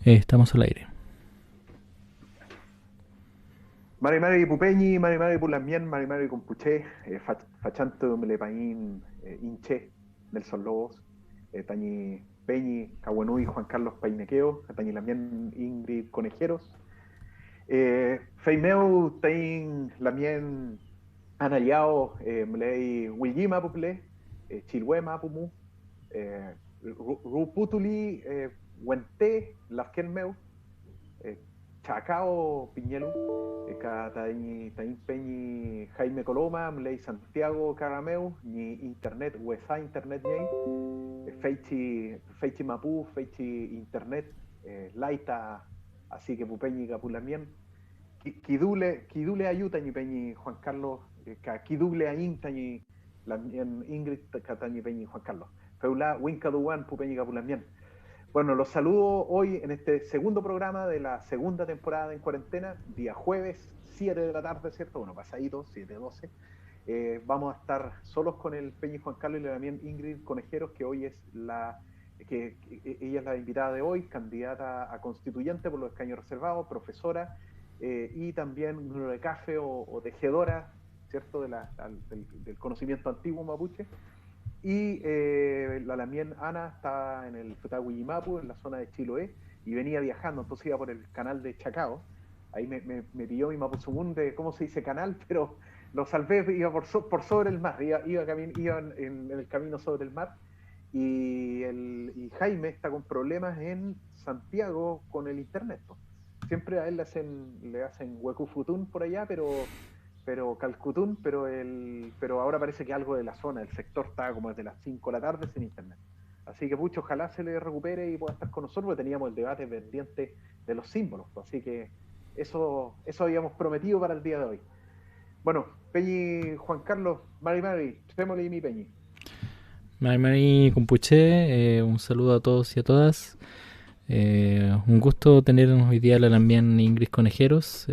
Estamos al aire. Mari Mari Pupeñi, Mari Mari Pulamien, Mari Mari Compuché, Fachanto Melepaín, Inche, Nelson Lobos, Tañi Peñi, Cahuenui, Juan Carlos Painequeo, Tañi Lamien, Ingrid Conejeros, Feimeu, Tain Lamien, Anayao, Mlei Willima Puple, Chilhuema Pumu, Ruputuli, Huente, Lafkenmeu, eh, Chacao Piñelu, Taín Peñi Jaime Coloma, Mlei Santiago Carameu, ni Internet, USA Internet Ñei, Feichi Mapu, Feichi Internet, Laita, así que Pupeñi Capulamien, Kidule Ayuta ni Peñi Juan Carlos, Kidule Ainta ni Ingrid Catañi Peñi Juan Carlos, Feula Winca Duan Pupeñi Capulamien. Bueno, los saludo hoy en este segundo programa de la segunda temporada en cuarentena, día jueves, 7 de la tarde, ¿cierto? Bueno, pasadito, 7:12. Vamos a estar solos con el Peñi Juan Carlos y también Ingrid Conejeros, que hoy es ella es la invitada de hoy, candidata a constituyente por los escaños reservados, profesora y también número de café o tejedora, ¿cierto? Del conocimiento antiguo mapuche. Y la Lamien Ana está en el Futagüimapu, en la zona de Chiloé, y venía viajando, entonces iba por el canal de Chacao. Ahí me pilló mi Mapuzungún de cómo se dice canal, pero lo salvé, iba por sobre el mar, iba en el camino sobre el mar. Y Jaime está con problemas en Santiago con el internet, po. Siempre a él le hacen huecufutún por allá, pero Calcutún, pero ahora parece que algo de la zona, el sector está como desde las 5 de la tarde sin internet. Así que pucho, ojalá se le recupere y pueda estar con nosotros, porque teníamos el debate pendiente de los símbolos. Pues, así que eso habíamos prometido para el día de hoy. Bueno, Peñi, Juan Carlos, Mari Mari, Trémole y mi Peñi. Mari Mari Kumpuche, un saludo a todos y a todas. Un gusto tener hoy día a la también Ingrid Conejeros,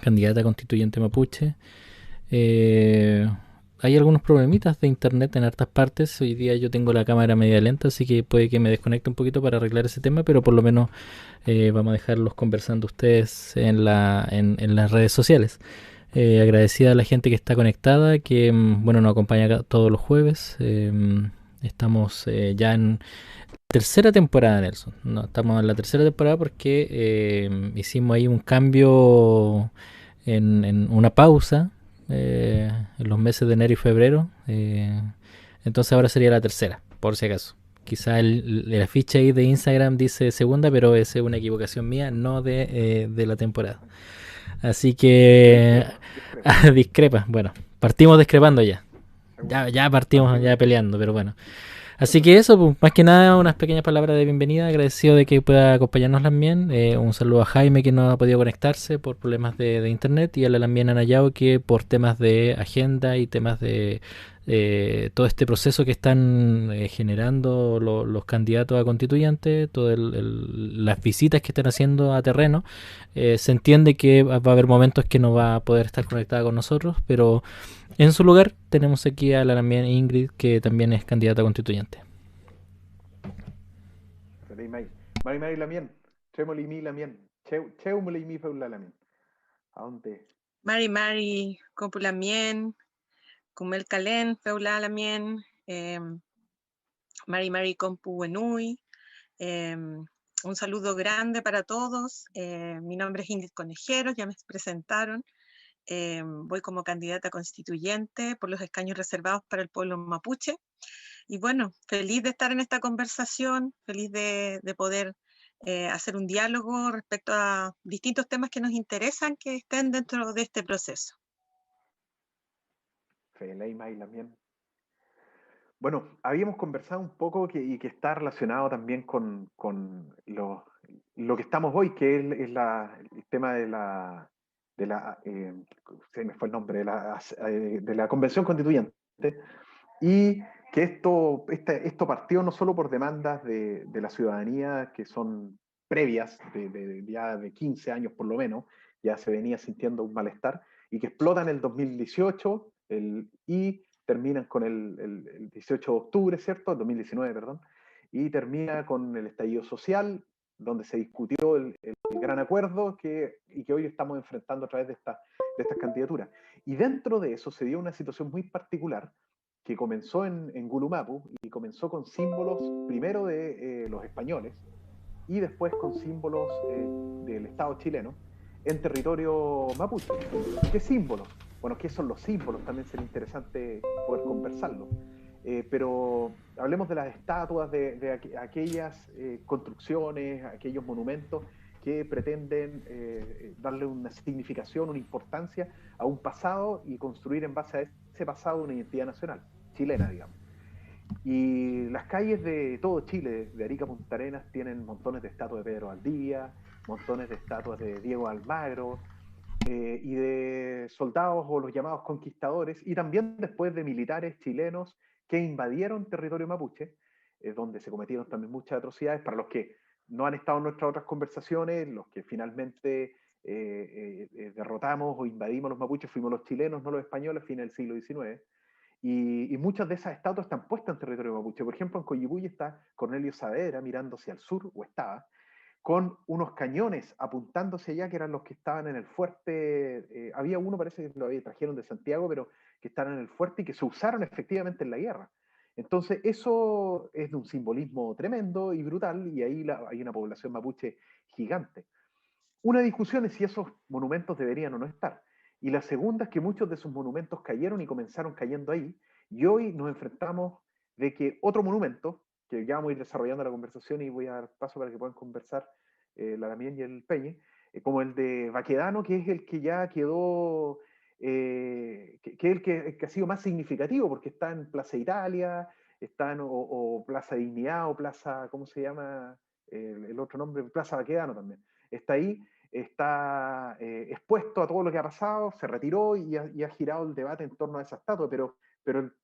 candidata constituyente mapuche. Eh, Hay algunos problemitas de internet en hartas partes. Hoy día yo tengo la cámara media lenta, así que puede que me desconecte un poquito para arreglar ese tema, pero por lo menos vamos a dejarlos conversando ustedes en las redes sociales. Agradecida a la gente que está conectada, que bueno, nos acompaña todos los jueves. Estamos ya en tercera temporada, Nelson. No, estamos en la tercera temporada porque hicimos ahí un cambio en una pausa en los meses de enero y febrero. Entonces ahora sería la tercera, por si acaso. Quizá la ficha ahí de Instagram dice segunda, pero esa es una equivocación mía, no de la temporada. Así Yo que discrepo, discrepo. discrepa. Bueno, partimos discrepando ya. Segunda. Ya partimos Partimos ya discrepando. peleando, pero bueno. Así que eso, pues, más que nada, unas pequeñas palabras de bienvenida. Agradecido de que pueda acompañarnos también. Un saludo a Jaime que no ha podido conectarse por problemas de internet y a la también a Nayao que por temas de agenda y temas de todo este proceso que están generando los candidatos a constituyentes, todas las visitas que están haciendo a terreno. Se entiende que va a haber momentos que no va a poder estar conectada con nosotros, pero en su lugar tenemos aquí a la también Ingrid, que también es candidata constituyente. Mari Mari Lamien, Trémole y mi Lamien, Cheumole y mi Feula Lamien. ¿A dónde? Mari Mari, Compulamien, Cumel Calén, Feula Lamien, Mari Mari Compu Wenui. Un saludo grande para todos. Mi nombre es Ingrid Conejeros, ya me presentaron. Voy como candidata constituyente por los escaños reservados para el pueblo mapuche. Y bueno, feliz de estar en esta conversación, feliz de poder hacer un diálogo respecto a distintos temas que nos interesan que estén dentro de este proceso. Feleima y Lamien. Bueno, habíamos conversado un poco y que está relacionado también con lo que estamos hoy, que el tema se me fue el nombre, de la Convención Constituyente, y que esto partió no solo por demandas de la ciudadanía que son previas, ya de 15 años por lo menos, ya se venía sintiendo un malestar, y que explotan en el 2018 y terminan con el 18 de octubre, ¿cierto? El 2019, perdón, y termina con el estallido social, donde se discutió el gran acuerdo y que hoy estamos enfrentando a través de estas candidaturas. Y dentro de eso se dio una situación muy particular que comenzó en Gulumapu y comenzó con símbolos primero de los españoles y después con símbolos del Estado chileno en territorio mapuche. ¿Qué símbolos? Bueno, ¿qué son los símbolos? También sería interesante poder conversarlo. Pero hablemos de las estatuas, de aquellas construcciones, aquellos monumentos que pretenden darle una significación, una importancia a un pasado y construir en base a ese pasado una identidad nacional, chilena, digamos. Y las calles de todo Chile, de Arica a Punta Arenas, tienen montones de estatuas de Pedro Valdivia, montones de estatuas de Diego Almagro, y de soldados o los llamados conquistadores, y también después de militares chilenos que invadieron territorio mapuche, donde se cometieron también muchas atrocidades. Para los que no han estado en nuestras otras conversaciones, los que finalmente derrotamos o invadimos los mapuches fuimos los chilenos, no los españoles, a fines del siglo XIX. Y muchas de esas estatuas están puestas en territorio mapuche. Por ejemplo, en Coyipulli está Cornelio Saavedra mirando hacia el sur, o estaba, con unos cañones apuntándose allá, que eran los que estaban en el fuerte. Había uno, parece que lo trajeron de Santiago, pero que estaban en el fuerte y que se usaron efectivamente en la guerra. Entonces, eso es de un simbolismo tremendo y brutal, y ahí hay una población mapuche gigante. Una discusión es si esos monumentos deberían o no estar. Y la segunda es que muchos de esos monumentos cayeron y comenzaron cayendo ahí. Y hoy nos enfrentamos de que otro monumento, que ya vamos a ir desarrollando la conversación y voy a dar paso para que puedan conversar la Damián y el Peñe, como el de Baquedano, que es el que ya quedó, que es el que ha sido más significativo, porque está en Plaza Italia, está en, o Plaza Dignidad, o Plaza, ¿cómo se llama? El otro nombre, Plaza Baquedano también. Está ahí, está expuesto a todo lo que ha pasado, se retiró y ha girado el debate en torno a esa estatua, pero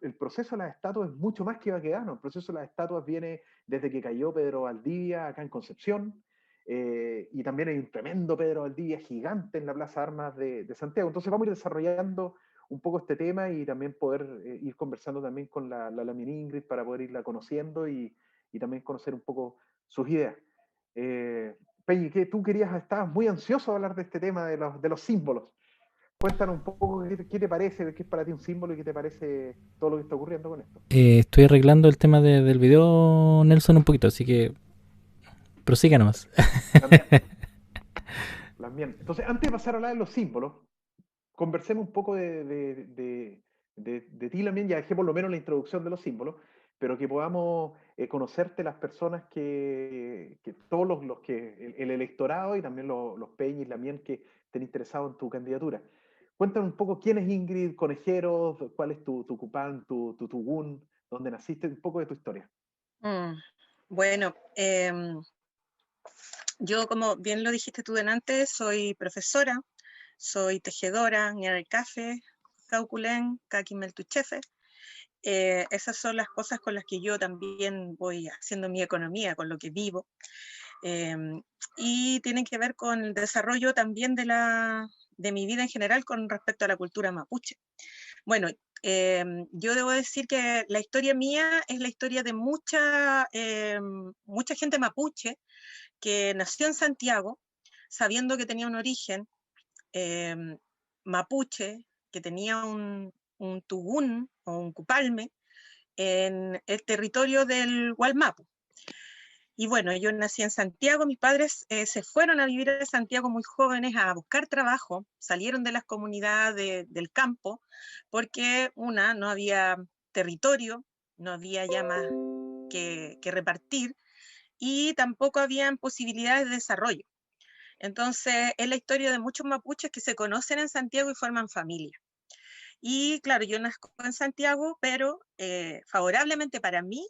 el proceso de las estatuas es mucho más que Baquedano. El proceso de las estatuas viene desde que cayó Pedro Valdivia acá en Concepción, y también hay un tremendo Pedro Valdivia gigante en la Plaza de Armas de Santiago. Entonces vamos a ir desarrollando un poco este tema y también poder ir conversando también con la Lamin Ingrid para poder irla conociendo y también conocer un poco sus ideas. Peñi, que tú estabas muy ansioso de hablar de este tema de los símbolos. Cuéntanos un poco qué te parece, qué es para ti un símbolo y qué te parece todo lo que está ocurriendo con esto. Estoy arreglando el tema del video, Nelson, un poquito, así que prosiga nomás. También, también. Entonces, antes de pasar a hablar de los símbolos, conversemos un poco de ti también. Ya dejé por lo menos la introducción de los símbolos, pero que podamos conocerte las personas que todos los que, el electorado y también los Peñis, también que estén interesados en tu candidatura. Cuéntanos un poco quién es Ingrid Conejeros, cuál es tu cupán, tu tugún, dónde naciste, un poco de tu historia. Bueno, yo, como bien lo dijiste tú delante, soy profesora, soy tejedora, Ñara Café, Cauculén, Caquimeltuchefe. Esas son las cosas con las que yo también voy haciendo mi economía, con lo que vivo. Y tienen que ver con el desarrollo también de mi vida en general con respecto a la cultura mapuche. Bueno, yo debo decir que la historia mía es la historia de mucha gente mapuche que nació en Santiago, sabiendo que tenía un origen mapuche, que tenía un tugún o un cupalme en el territorio del Gualmapu. Y bueno, yo nací en Santiago, mis padres se fueron a vivir a Santiago muy jóvenes a buscar trabajo, salieron de las comunidades del campo, porque no había territorio, no había ya más que repartir, y tampoco habían posibilidades de desarrollo. Entonces, es la historia de muchos mapuches que se conocen en Santiago y forman familia. Y claro, yo nazco en Santiago, pero favorablemente para mí,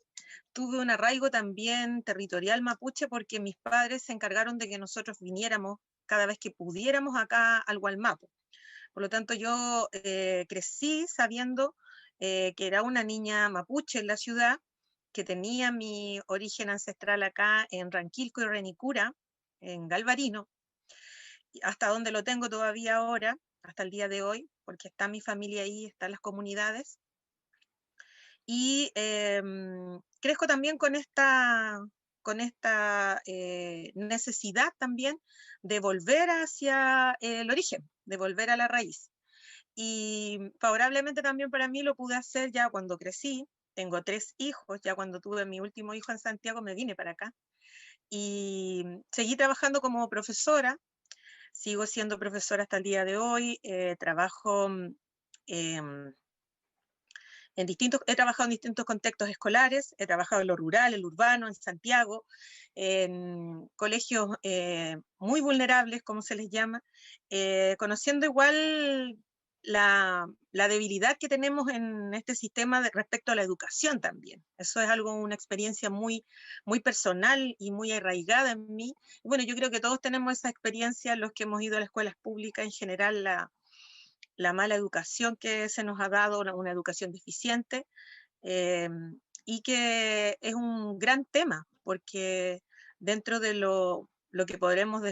tuve un arraigo también territorial mapuche porque mis padres se encargaron de que nosotros viniéramos cada vez que pudiéramos acá al Gualmapu. Por lo tanto, yo crecí sabiendo que era una niña mapuche en la ciudad, que tenía mi origen ancestral acá en Ranquilco y Renicura, en Galvarino, hasta donde lo tengo todavía ahora, hasta el día de hoy, porque está mi familia ahí, están las comunidades. Y crezco también con esta necesidad también de volver hacia el origen, de volver a la raíz. Y favorablemente también para mí lo pude hacer ya cuando crecí. Tengo 3 hijos, ya cuando tuve mi último hijo en Santiago me vine para acá. Y seguí trabajando como profesora, sigo siendo profesora hasta el día de hoy, trabajo he trabajado en distintos contextos escolares, he trabajado en lo rural, en lo urbano, en Santiago, en colegios muy vulnerables, como se les llama, conociendo igual la debilidad que tenemos en este sistema respecto a la educación también. Eso es una experiencia muy, muy personal y muy arraigada en mí. Bueno, yo creo que todos tenemos esa experiencia, los que hemos ido a las escuelas públicas, en general la mala educación que se nos ha dado, una educación deficiente, y que es un gran tema, porque dentro de lo que podemos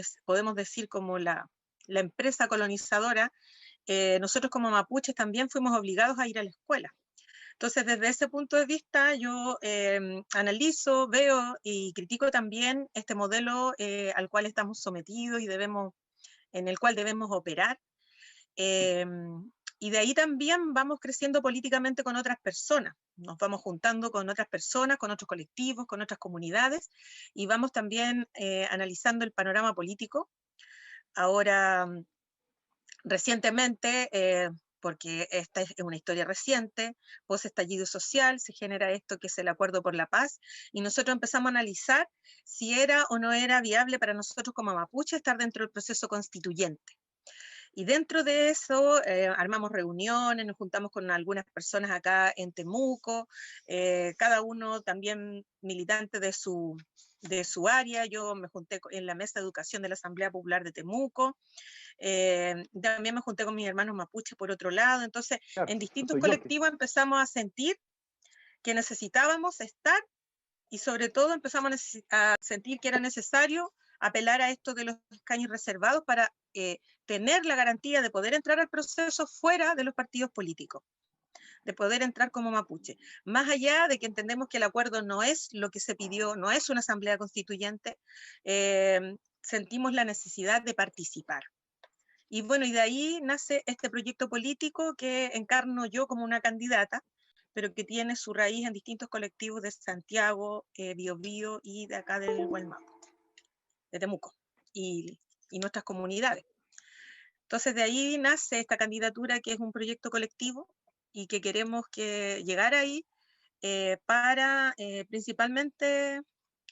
decir como la empresa colonizadora, nosotros como mapuches también fuimos obligados a ir a la escuela. Entonces, desde ese punto de vista, yo analizo, veo y critico también este modelo al cual estamos sometidos y en el cual debemos operar. Y de ahí también vamos creciendo políticamente con otras personas, nos vamos juntando con otras personas, con otros colectivos, con otras comunidades, y vamos también analizando el panorama político. Ahora, recientemente, porque esta es una historia reciente, post estallido social, se genera esto que es el Acuerdo por la Paz, y nosotros empezamos a analizar si era o no era viable para nosotros como mapuche estar dentro del proceso constituyente. Y dentro de eso armamos reuniones, nos juntamos con algunas personas acá en Temuco, cada uno también militante de su área. Yo me junté en la mesa de educación de la Asamblea Popular de Temuco, también me junté con mis hermanos mapuches por otro lado. Entonces, Claro, en distintos soy yo. colectivos empezamos a sentir que necesitábamos estar, y sobre todo empezamos a sentir que era necesario apelar a esto de los escaños reservados para tener la garantía de poder entrar al proceso fuera de los partidos políticos, de poder entrar como mapuche. Más allá de que entendemos que el acuerdo no es lo que se pidió, no es una asamblea constituyente, sentimos la necesidad de participar. Y bueno, y de ahí nace este proyecto político que encarno yo como una candidata, pero que tiene su raíz en distintos colectivos de Santiago, Biobío y de acá del Gualmapu, de Temuco, y nuestras comunidades. Entonces de ahí nace esta candidatura, que es un proyecto colectivo y que queremos llegar ahí para principalmente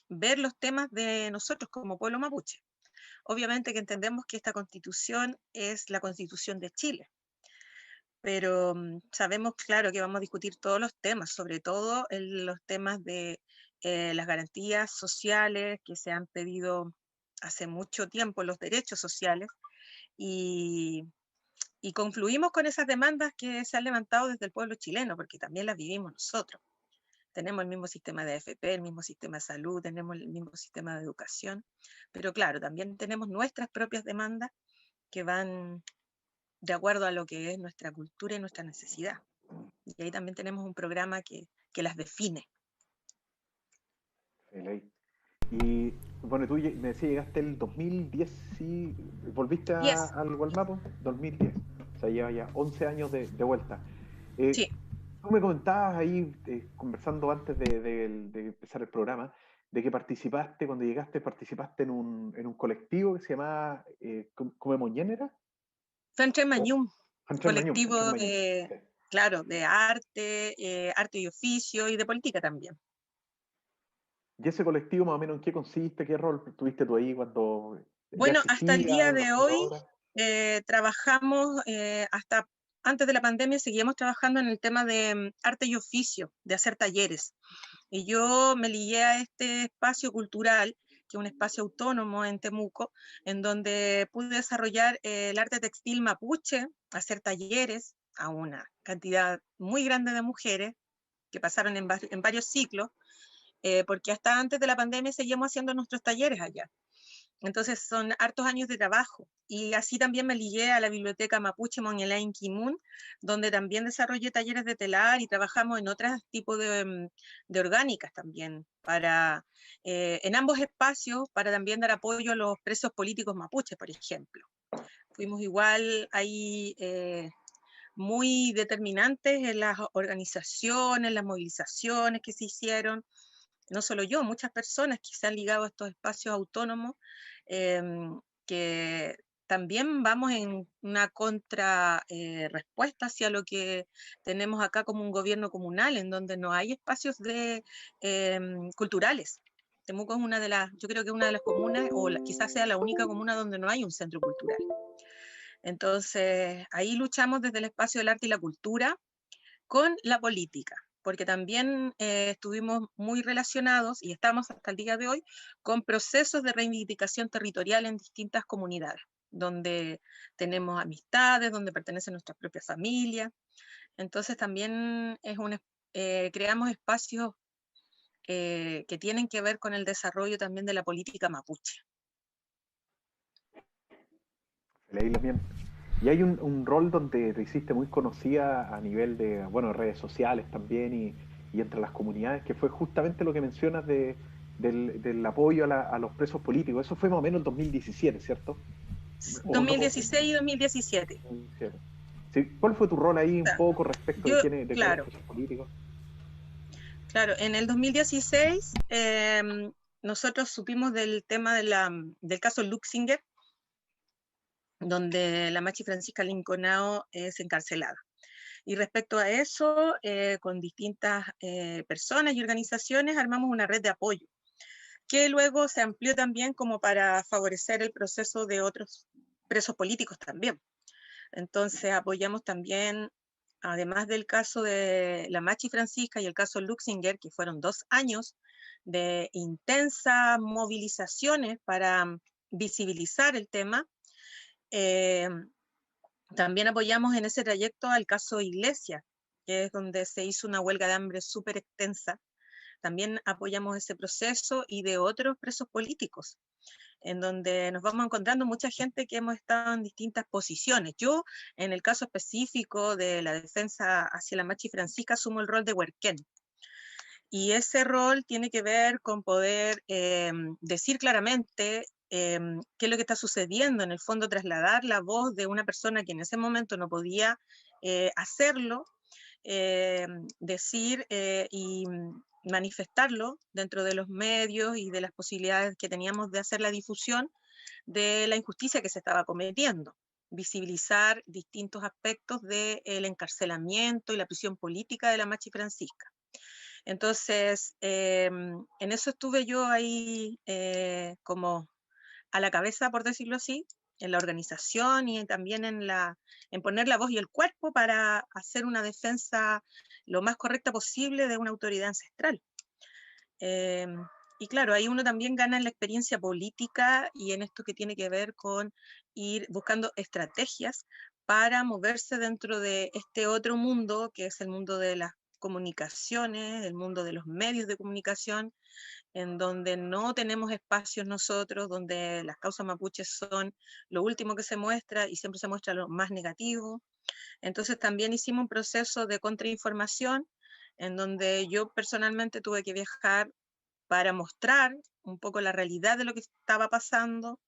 ver los temas de nosotros como pueblo mapuche. Obviamente que entendemos que esta constitución es la constitución de Chile, pero sabemos, claro, que vamos a discutir todos los temas, sobre todo los temas de las garantías sociales que se han pedido hace mucho tiempo, los derechos sociales, y confluimos con esas demandas que se han levantado desde el pueblo chileno, porque también las vivimos nosotros. Tenemos el mismo sistema de AFP, el mismo sistema de salud, tenemos el mismo sistema de educación, pero claro, también tenemos nuestras propias demandas que van de acuerdo a lo que es nuestra cultura y nuestra necesidad. Y ahí también tenemos un programa que las define. Y bueno, tú me decías, llegaste el 2010, ¿sí? ¿Volviste al Gualmapu? 2010. O sea, lleva ya 11 años de vuelta. Sí. Tú me comentabas ahí, conversando antes de empezar el programa, de que cuando llegaste, participaste en un colectivo que se llamaba Comemos ¿era? Fentre Mañum, colectivo sí. claro, de arte, arte y oficio, y de política también. ¿Y ese colectivo más o menos en qué consiste? ¿Qué rol tuviste tú ahí cuando Bueno, hasta el día de hoy ahora? trabajamos, hasta antes de la pandemia seguíamos trabajando en el tema de arte y oficio, de hacer talleres. Y yo me ligué a este espacio cultural, que es un espacio autónomo en Temuco, en donde pude desarrollar el arte textil mapuche, hacer talleres a una cantidad muy grande de mujeres que pasaron en varios ciclos, porque hasta antes de la pandemia seguíamos haciendo nuestros talleres allá. Entonces son hartos años de trabajo. Y así también me ligué a la biblioteca Mapuche Moñelay Kimun, donde también desarrollé talleres de telar y trabajamos en otros tipos de orgánicas también, en ambos espacios, para también dar apoyo a los presos políticos mapuches, por ejemplo. Fuimos igual ahí muy determinantes en las organizaciones, las movilizaciones que se hicieron. No solo yo, muchas personas que se han ligado a estos espacios autónomos, que también vamos en una respuesta hacia lo que tenemos acá como un gobierno comunal, en donde no hay espacios culturales. Temuco es yo creo que una de las comunas, o quizás sea la única comuna donde no hay un centro cultural. Entonces, ahí luchamos desde el espacio del arte y la cultura con la política, porque también estuvimos muy relacionados, y estamos hasta el día de hoy, con procesos de reivindicación territorial en distintas comunidades, donde tenemos amistades, donde pertenecen nuestras propias familias. Entonces también creamos espacios que tienen que ver con el desarrollo también de la política mapuche. Leíla bien. Y hay un rol donde te hiciste muy conocida a nivel de, bueno, redes sociales también y entre las comunidades, que fue justamente lo que mencionas del apoyo a los presos políticos. Eso fue más o menos en 2017, ¿cierto? ¿O no? 2016 y 2017. Sí. ¿Cuál fue tu rol ahí un poco respecto de quiénes claro, presos políticos? Claro, en el 2016 nosotros supimos del tema del caso Luxinger, donde la Machi Francisca Linconao es encarcelada. Y respecto a eso, con distintas personas y organizaciones armamos una red de apoyo, que luego se amplió también como para favorecer el proceso de otros presos políticos también. Entonces apoyamos también, además del caso de la Machi Francisca y el caso Luxinger, que fueron 2 años de intensas movilizaciones para visibilizar el tema, también apoyamos en ese trayecto al caso Iglesia, que es donde se hizo una huelga de hambre súper extensa. También apoyamos ese proceso y de otros presos políticos, en donde nos vamos encontrando mucha gente que hemos estado en distintas posiciones. Yo, en el caso específico de la defensa hacia la Machi Francisca, asumo el rol de huerquén. Y ese rol tiene que ver con poder decir claramente qué es lo que está sucediendo, en el fondo trasladar la voz de una persona que en ese momento no podía hacerlo, decir y manifestarlo dentro de los medios y de las posibilidades que teníamos de hacer la difusión de la injusticia que se estaba cometiendo, visibilizar distintos aspectos del encarcelamiento y la prisión política de la Machi Francisca. Entonces, en eso estuve yo ahí como a la cabeza, por decirlo así, en la organización y también en poner la voz y el cuerpo para hacer una defensa lo más correcta posible de una autoridad ancestral. Y claro, ahí uno también gana en la experiencia política y en esto que tiene que ver con ir buscando estrategias para moverse dentro de este otro mundo, que es el mundo de las comunicaciones, el mundo de los medios de comunicación, en donde no tenemos espacios nosotros, donde las causas mapuches son lo último que se muestra y siempre se muestra lo más negativo. Entonces también hicimos un proceso de contrainformación en donde yo personalmente tuve que viajar para mostrar un poco la realidad de lo que estaba pasando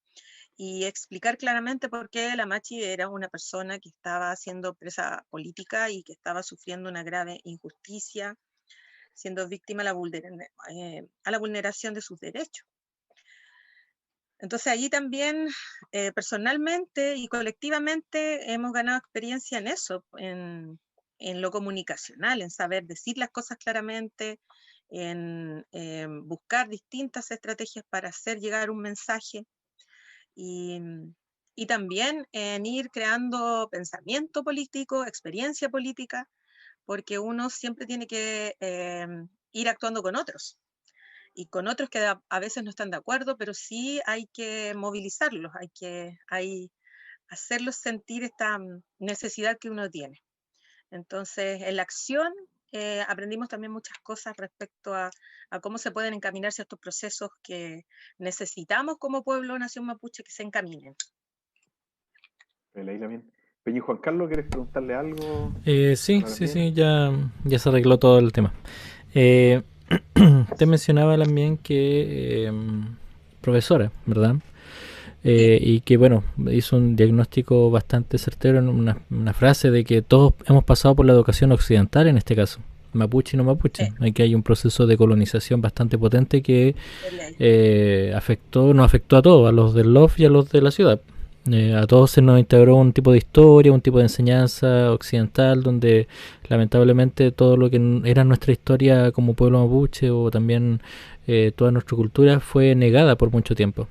y explicar claramente por qué la Machi era una persona que estaba siendo presa política y que estaba sufriendo una grave injusticia, siendo víctima a la vulneración de sus derechos. Entonces allí también personalmente y colectivamente hemos ganado experiencia en eso, en lo comunicacional, en saber decir las cosas claramente, en buscar distintas estrategias para hacer llegar un mensaje y también en ir creando pensamiento político, experiencia política, porque uno siempre tiene que ir actuando con otros y con otros que a veces no están de acuerdo, pero sí hay que movilizarlos, hay hacerlos sentir esta necesidad que uno tiene. Entonces, en la acción aprendimos también muchas cosas respecto a cómo se pueden encaminar ciertos procesos que necesitamos como pueblo nación mapuche que se encaminen. Peñi Juan Carlos, ¿quieres preguntarle algo? Sí, ya se arregló todo el tema. Te mencionaba también que profesora, ¿verdad? Y que bueno, hizo un diagnóstico bastante certero en una frase de que todos hemos pasado por la educación occidental en este caso, mapuche y no mapuche. Aquí hay un proceso de colonización bastante potente que nos afectó a todos, a los del LOF y a los de la ciudad. A todos se nos integró un tipo de historia, un tipo de enseñanza occidental donde lamentablemente todo lo que era nuestra historia como pueblo mapuche o también toda nuestra cultura fue negada por mucho tiempo.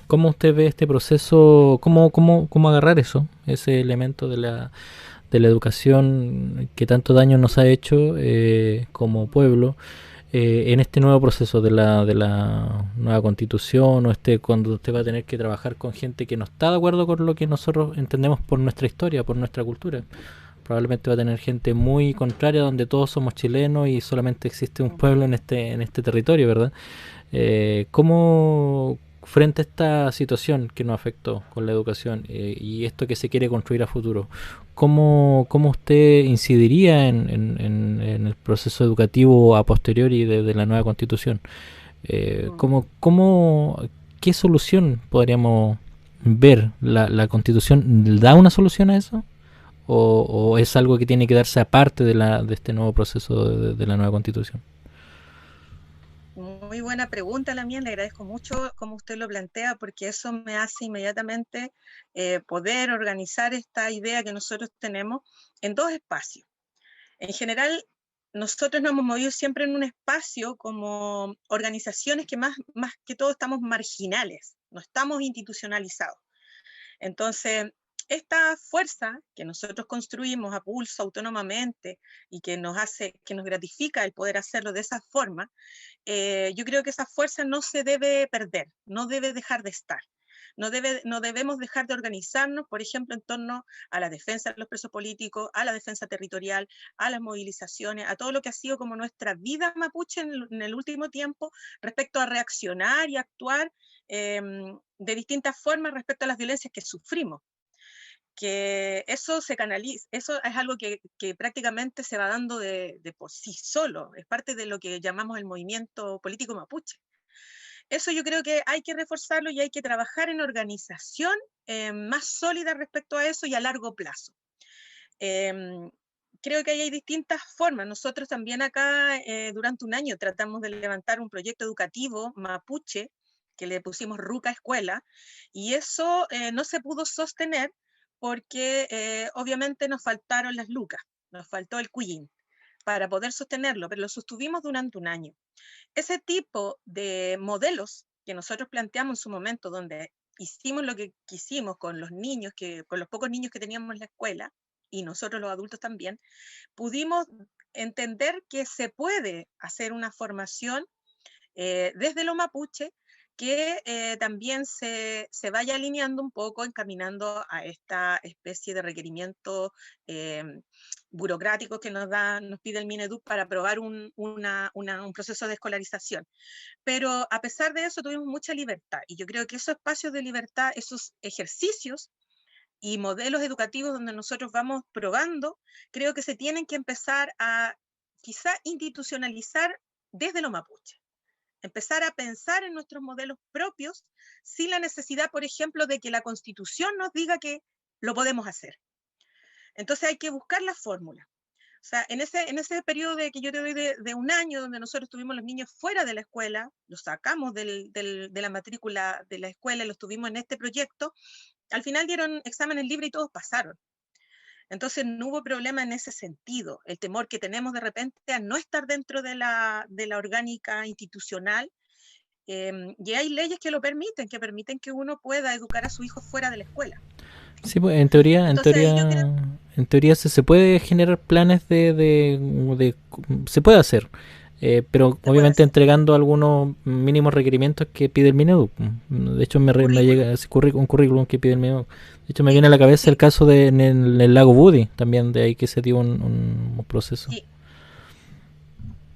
¿Cómo usted ve este proceso? ¿Cómo agarrar eso? Ese elemento de la educación que tanto daño nos ha hecho como pueblo en este nuevo proceso de la nueva constitución o cuando usted va a tener que trabajar con gente que no está de acuerdo con lo que nosotros entendemos por nuestra historia, por nuestra cultura? Probablemente va a tener gente muy contraria donde todos somos chilenos y solamente existe un pueblo en este territorio, ¿verdad? ¿Cómo frente a esta situación que nos afectó con la educación y esto que se quiere construir a futuro, ¿cómo usted incidiría en el proceso educativo a posteriori de la nueva constitución? ¿Qué solución podríamos ver? ¿La constitución da una solución a eso? ¿O es algo que tiene que darse aparte de este nuevo proceso de la nueva constitución? Muy buena pregunta la mía, le agradezco mucho como usted lo plantea, porque eso me hace inmediatamente poder organizar esta idea que nosotros tenemos en dos espacios. En general, nosotros nos hemos movido siempre en un espacio como organizaciones que más que todo estamos marginales, no estamos institucionalizados. Entonces, esta fuerza que nosotros construimos a pulso autónomamente y que nos gratifica el poder hacerlo de esa forma, yo creo que esa fuerza no se debe perder, no debe dejar de estar. No debemos dejar de organizarnos, por ejemplo, en torno a la defensa de los presos políticos, a la defensa territorial, a las movilizaciones, a todo lo que ha sido como nuestra vida mapuche en el último tiempo respecto a reaccionar y actuar de distintas formas respecto a las violencias que sufrimos. Que eso se canaliza, eso es algo que prácticamente se va dando de por sí solo, es parte de lo que llamamos el movimiento político mapuche. Eso yo creo que hay que reforzarlo y hay que trabajar en organización más sólida respecto a eso y a largo plazo. Creo que hay distintas formas. Nosotros también acá durante un año tratamos de levantar un proyecto educativo mapuche que le pusimos Ruca Escuela, y eso no se pudo sostener porque obviamente nos faltaron las lucas, nos faltó el cuillín para poder sostenerlo, pero lo sostuvimos durante un año. Ese tipo de modelos que nosotros planteamos en su momento, donde hicimos lo que quisimos con los niños, con los pocos niños que teníamos en la escuela, y nosotros los adultos también, pudimos entender que se puede hacer una formación desde lo mapuche que también se vaya alineando un poco, encaminando a esta especie de requerimiento burocrático que nos pide el Mineduc para aprobar un proceso de escolarización. Pero a pesar de eso tuvimos mucha libertad, y yo creo que esos espacios de libertad, esos ejercicios y modelos educativos donde nosotros vamos probando, creo que se tienen que empezar a quizá institucionalizar desde lo mapuche. Empezar a pensar en nuestros modelos propios sin la necesidad, por ejemplo, de que la Constitución nos diga que lo podemos hacer. Entonces hay que buscar la fórmula. O sea, en ese periodo que yo te doy de un año, donde nosotros tuvimos los niños fuera de la escuela, los sacamos de la matrícula de la escuela y los tuvimos en este proyecto, al final dieron exámenes libres y todos pasaron. Entonces no hubo problema en ese sentido. El temor que tenemos de repente a no estar dentro de la orgánica institucional, y hay leyes que lo permiten, que uno pueda educar a su hijo fuera de la escuela. Sí, pues en teoría se puede generar planes se puede hacer. pero se puede obviamente hacer. entregando algunos mínimos requerimientos que pide el Mineduc. De hecho, me Currículum. llega ese un currículum que pide el Mineduc. De hecho, me Sí, viene a la cabeza el sí, caso de en el lago Budi, también de ahí que se dio un proceso. sí,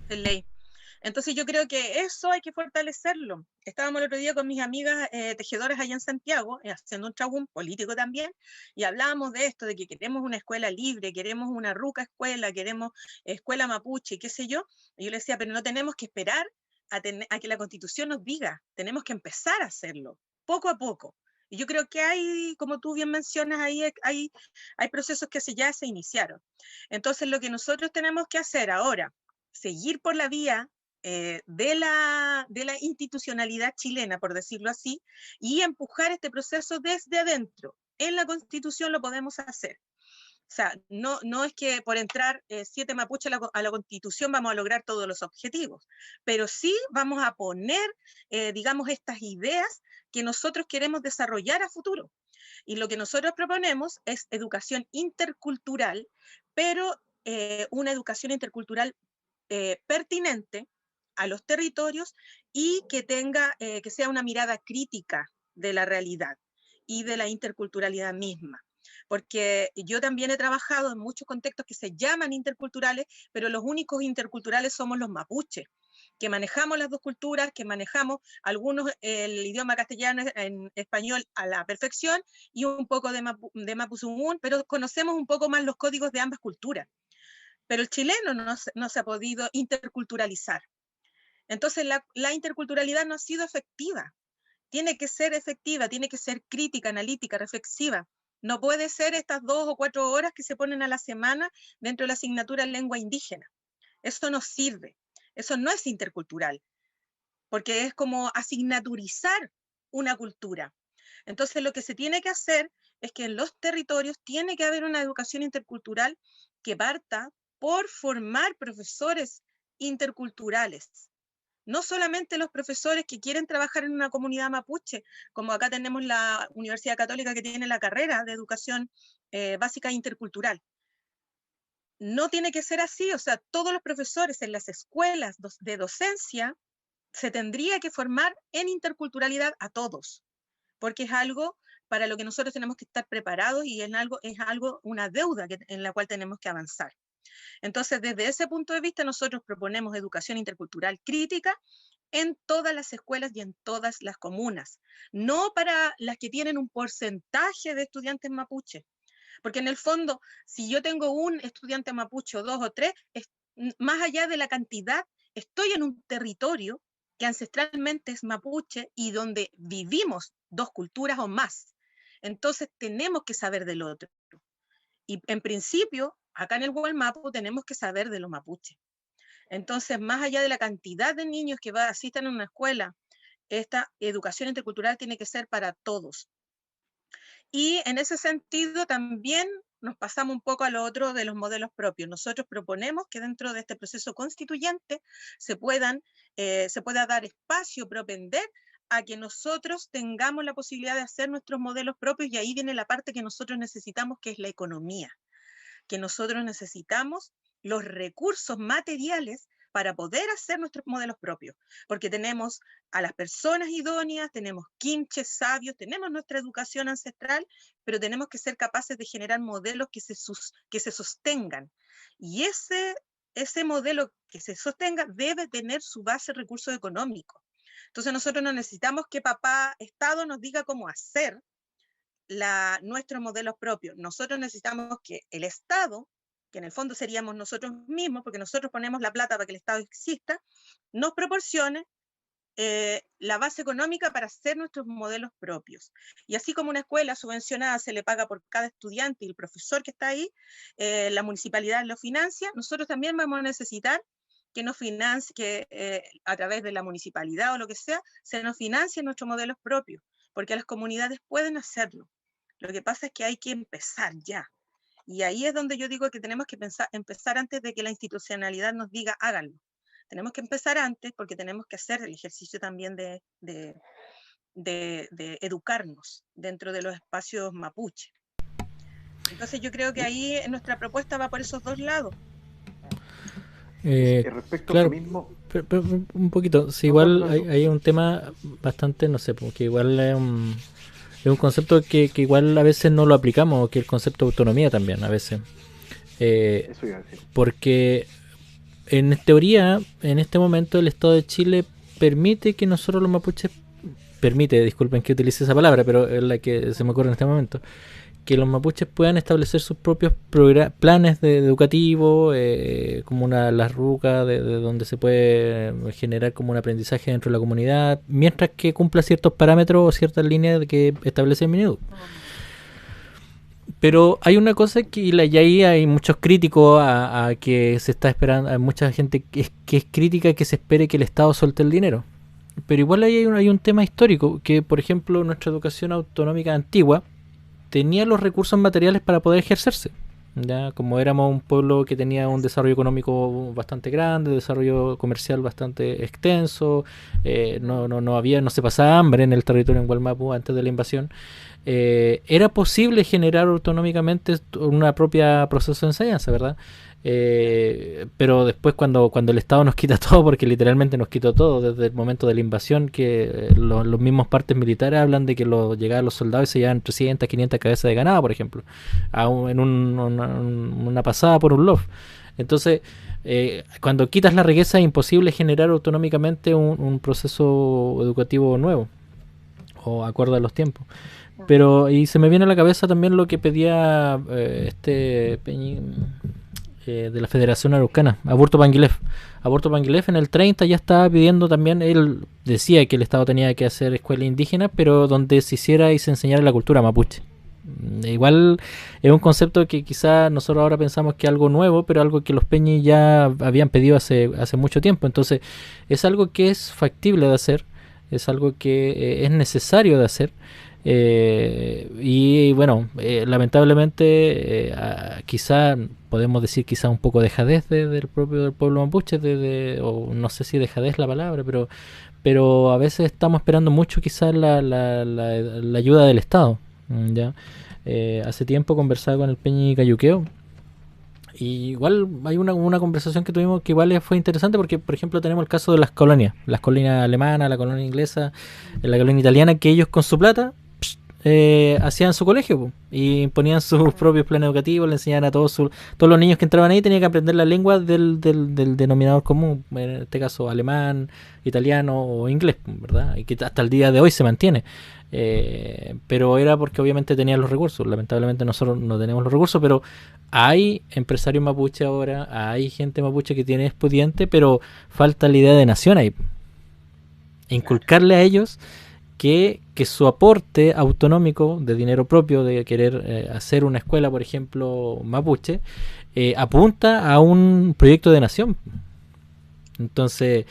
de ley. Entonces yo creo que eso hay que fortalecerlo. Estábamos el otro día con mis amigas tejedoras allá en Santiago, haciendo un chagún político también, y hablábamos de esto, de que queremos una escuela libre, queremos una ruca escuela, queremos escuela mapuche, qué sé yo. Y yo le decía, pero no tenemos que esperar a que la Constitución nos diga, tenemos que empezar a hacerlo, poco a poco. Y yo creo que hay, como tú bien mencionas, hay procesos que ya se iniciaron. Entonces lo que nosotros tenemos que hacer ahora, seguir por la vía de la institucionalidad chilena, por decirlo así, y empujar este proceso desde adentro. En la Constitución lo podemos hacer. O sea, no es que por entrar 7 mapuches a la Constitución vamos a lograr todos los objetivos, pero sí vamos a poner, digamos, estas ideas que nosotros queremos desarrollar a futuro. Y lo que nosotros proponemos es educación intercultural, pero una educación intercultural pertinente a los territorios y que que sea una mirada crítica de la realidad y de la interculturalidad misma. Porque yo también he trabajado en muchos contextos que se llaman interculturales, pero los únicos interculturales somos los mapuches, que manejamos las dos culturas, que manejamos algunos el idioma castellano en español a la perfección y un poco de mapuzungún, pero conocemos un poco más los códigos de ambas culturas. Pero el chileno no se ha podido interculturalizar. Entonces la interculturalidad no ha sido efectiva. Tiene que ser efectiva, tiene que ser crítica, analítica, reflexiva. No puede ser estas 2 o 4 horas que se ponen a la semana dentro de la asignatura en lengua indígena. Eso no sirve. Eso no es intercultural, porque es como asignaturizar una cultura. Entonces lo que se tiene que hacer es que en los territorios tiene que haber una educación intercultural que parta por formar profesores interculturales. No solamente los profesores que quieren trabajar en una comunidad mapuche, como acá tenemos la Universidad Católica que tiene la carrera de educación básica intercultural. No tiene que ser así, o sea, todos los profesores en las escuelas de docencia se tendría que formar en interculturalidad a todos, porque es algo para lo que nosotros tenemos que estar preparados y es algo una deuda en la cual tenemos que avanzar. Entonces, desde ese punto de vista, nosotros proponemos educación intercultural crítica en todas las escuelas y en todas las comunas, no para las que tienen un porcentaje de estudiantes mapuche, porque en el fondo, si yo tengo un estudiante mapuche o 2 o 3, más allá de la cantidad, estoy en un territorio que ancestralmente es mapuche y donde vivimos 2 culturas o más. Entonces tenemos que saber del otro. Y en principio, acá en el Gualmapu tenemos que saber de los mapuches. Entonces, más allá de la cantidad de niños que asistan a una escuela, esta educación intercultural tiene que ser para todos. Y en ese sentido también nos pasamos un poco a lo otro de los modelos propios. Nosotros proponemos que dentro de este proceso constituyente se pueda dar espacio, propender a que nosotros tengamos la posibilidad de hacer nuestros modelos propios, y ahí viene la parte que nosotros necesitamos, que es la economía, que nosotros necesitamos los recursos materiales para poder hacer nuestros modelos propios, porque tenemos a las personas idóneas, tenemos quinches, sabios, tenemos nuestra educación ancestral, pero tenemos que ser capaces de generar modelos que se sostengan. Y ese modelo que se sostenga debe tener su base en recursos económicos. Entonces nosotros no necesitamos que papá Estado nos diga cómo hacer nuestros modelos propios. Nosotros necesitamos que el Estado, que en el fondo seríamos nosotros mismos, porque nosotros ponemos la plata para que el Estado exista, nos proporcione la base económica para hacer nuestros modelos propios. Y así como una escuela subvencionada se le paga por cada estudiante y el profesor que está ahí, la municipalidad lo financia, nosotros también vamos a necesitar que nos financie, que a través de la municipalidad o lo que sea, se nos financien nuestros modelos propios, porque las comunidades pueden hacerlo. Lo que pasa es que hay que empezar ya. Y ahí es donde yo digo que tenemos que empezar antes de que la institucionalidad nos diga háganlo. Tenemos que empezar antes porque tenemos que hacer el ejercicio también de educarnos dentro de los espacios mapuche. Entonces yo creo que ahí nuestra propuesta va por esos dos lados. Respecto a eso Claro, mismo, pero un poquito. Sí, no, igual continúa tú. hay un tema bastante, no sé, porque igual es un concepto que igual a veces no lo aplicamos, que el concepto de autonomía también, a veces. Eh, Eso iba a decir. Porque en teoría, en este momento, el Estado de Chile permite que nosotros los mapuches, permite, disculpen que utilice esa palabra, pero es la que se me ocurre en este momento, que los mapuches puedan establecer sus propios planes de educativos, como las rucas, de donde se puede generar como un aprendizaje dentro de la comunidad, mientras que cumpla ciertos parámetros o ciertas líneas que establece el MINEDU. Pero hay una cosa y ahí hay muchos críticos a que se está esperando, hay mucha gente que es crítica que se espere que el Estado suelte el dinero. Pero igual ahí hay un tema histórico, que por ejemplo nuestra educación autonómica antigua tenía los recursos materiales para poder ejercerse. Ya, como éramos un pueblo que tenía un desarrollo económico bastante grande, desarrollo comercial bastante extenso, no se pasaba hambre en el territorio en Gualmapu antes de la invasión, era posible generar autonómicamente una propia proceso de enseñanza, ¿verdad? Pero después cuando el Estado nos quita todo, porque literalmente nos quitó todo desde el momento de la invasión, que los mismos partes militares hablan de que llegaban los soldados y se llevan 300, 500 cabezas de ganado, por ejemplo, en una pasada por un loft. Entonces, cuando quitas la riqueza es imposible generar autonómicamente un proceso educativo nuevo o acorde a los tiempos. Pero y se me viene a la cabeza también lo que pedía de la Federación Araucana, Aburto Panguilef. Aburto Panguilef en el 30 ya estaba pidiendo también, él decía que el Estado tenía que hacer escuelas indígenas, pero donde se hiciera y se enseñara la cultura mapuche. Igual es un concepto que quizás nosotros ahora pensamos que es algo nuevo, pero algo que los peñis ya habían pedido hace mucho tiempo. Entonces es algo que es factible de hacer, es algo que es necesario de hacer. Y bueno, lamentablemente quizá podemos decir quizá un poco dejadez del pueblo mapuche, o no sé si dejadez la palabra, pero a veces estamos esperando mucho quizás la ayuda del Estado. ¿Ya? Hace tiempo conversaba con el Peñi Cayuqueo y igual hay una conversación que tuvimos que igual fue interesante porque, por ejemplo, tenemos el caso de las colonias alemanas, la colonia inglesa, la colonia italiana, que ellos con su plata hacían su colegio y ponían sus propios planes educativos, le enseñaban a todos los niños que entraban ahí tenían que aprender la lengua del denominador común, en este caso alemán, italiano o inglés, ¿verdad? Y que hasta el día de hoy se mantiene. Pero era porque obviamente tenían los recursos. Lamentablemente nosotros no tenemos los recursos, pero hay empresarios mapuche ahora, hay gente mapuche que tiene expediente, pero falta la idea de nación ahí. Inculcarle a ellos que su aporte autonómico de dinero propio, de querer hacer una escuela, por ejemplo, mapuche, apunta a un proyecto de nación. Entonces,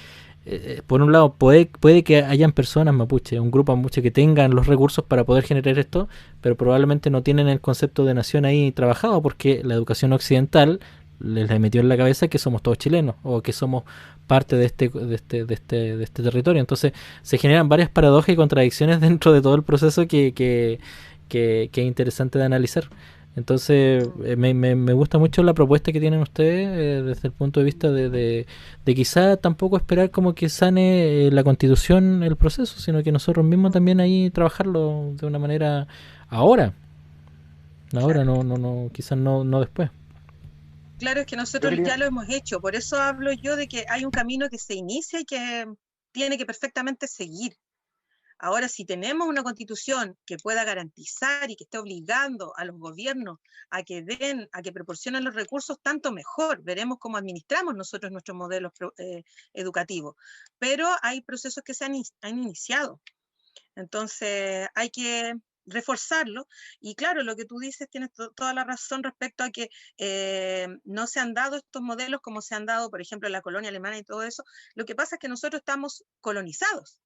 por un lado, puede que hayan personas mapuche, un grupo mapuche que tengan los recursos para poder generar esto, pero probablemente no tienen el concepto de nación ahí trabajado, porque la educación occidental les metió en la cabeza que somos todos chilenos o que somos parte de este territorio. Entonces se generan varias paradojas y contradicciones dentro de todo el proceso que es interesante de analizar. Entonces me gusta mucho la propuesta que tienen ustedes desde el punto de vista de quizá tampoco esperar como que sane la constitución el proceso, sino que nosotros mismos también ahí trabajarlo de una manera ahora. Ahora, Claro. quizás no después. Claro, es que Yo nosotros quería, ya lo hemos hecho, por eso hablo yo de que hay un camino que se inicia y que tiene que perfectamente seguir. Ahora, si tenemos una constitución que pueda garantizar y que esté obligando a los gobiernos a que den, a que proporcionen los recursos, tanto mejor. Veremos cómo administramos nosotros nuestros modelos educativos. Pero hay procesos que han iniciado. Entonces, hay que reforzarlo. Y claro, lo que tú dices, tienes toda la razón respecto a que no se han dado estos modelos como se han dado, por ejemplo, en la colonia alemana y todo eso. Lo que pasa es que nosotros estamos colonizados.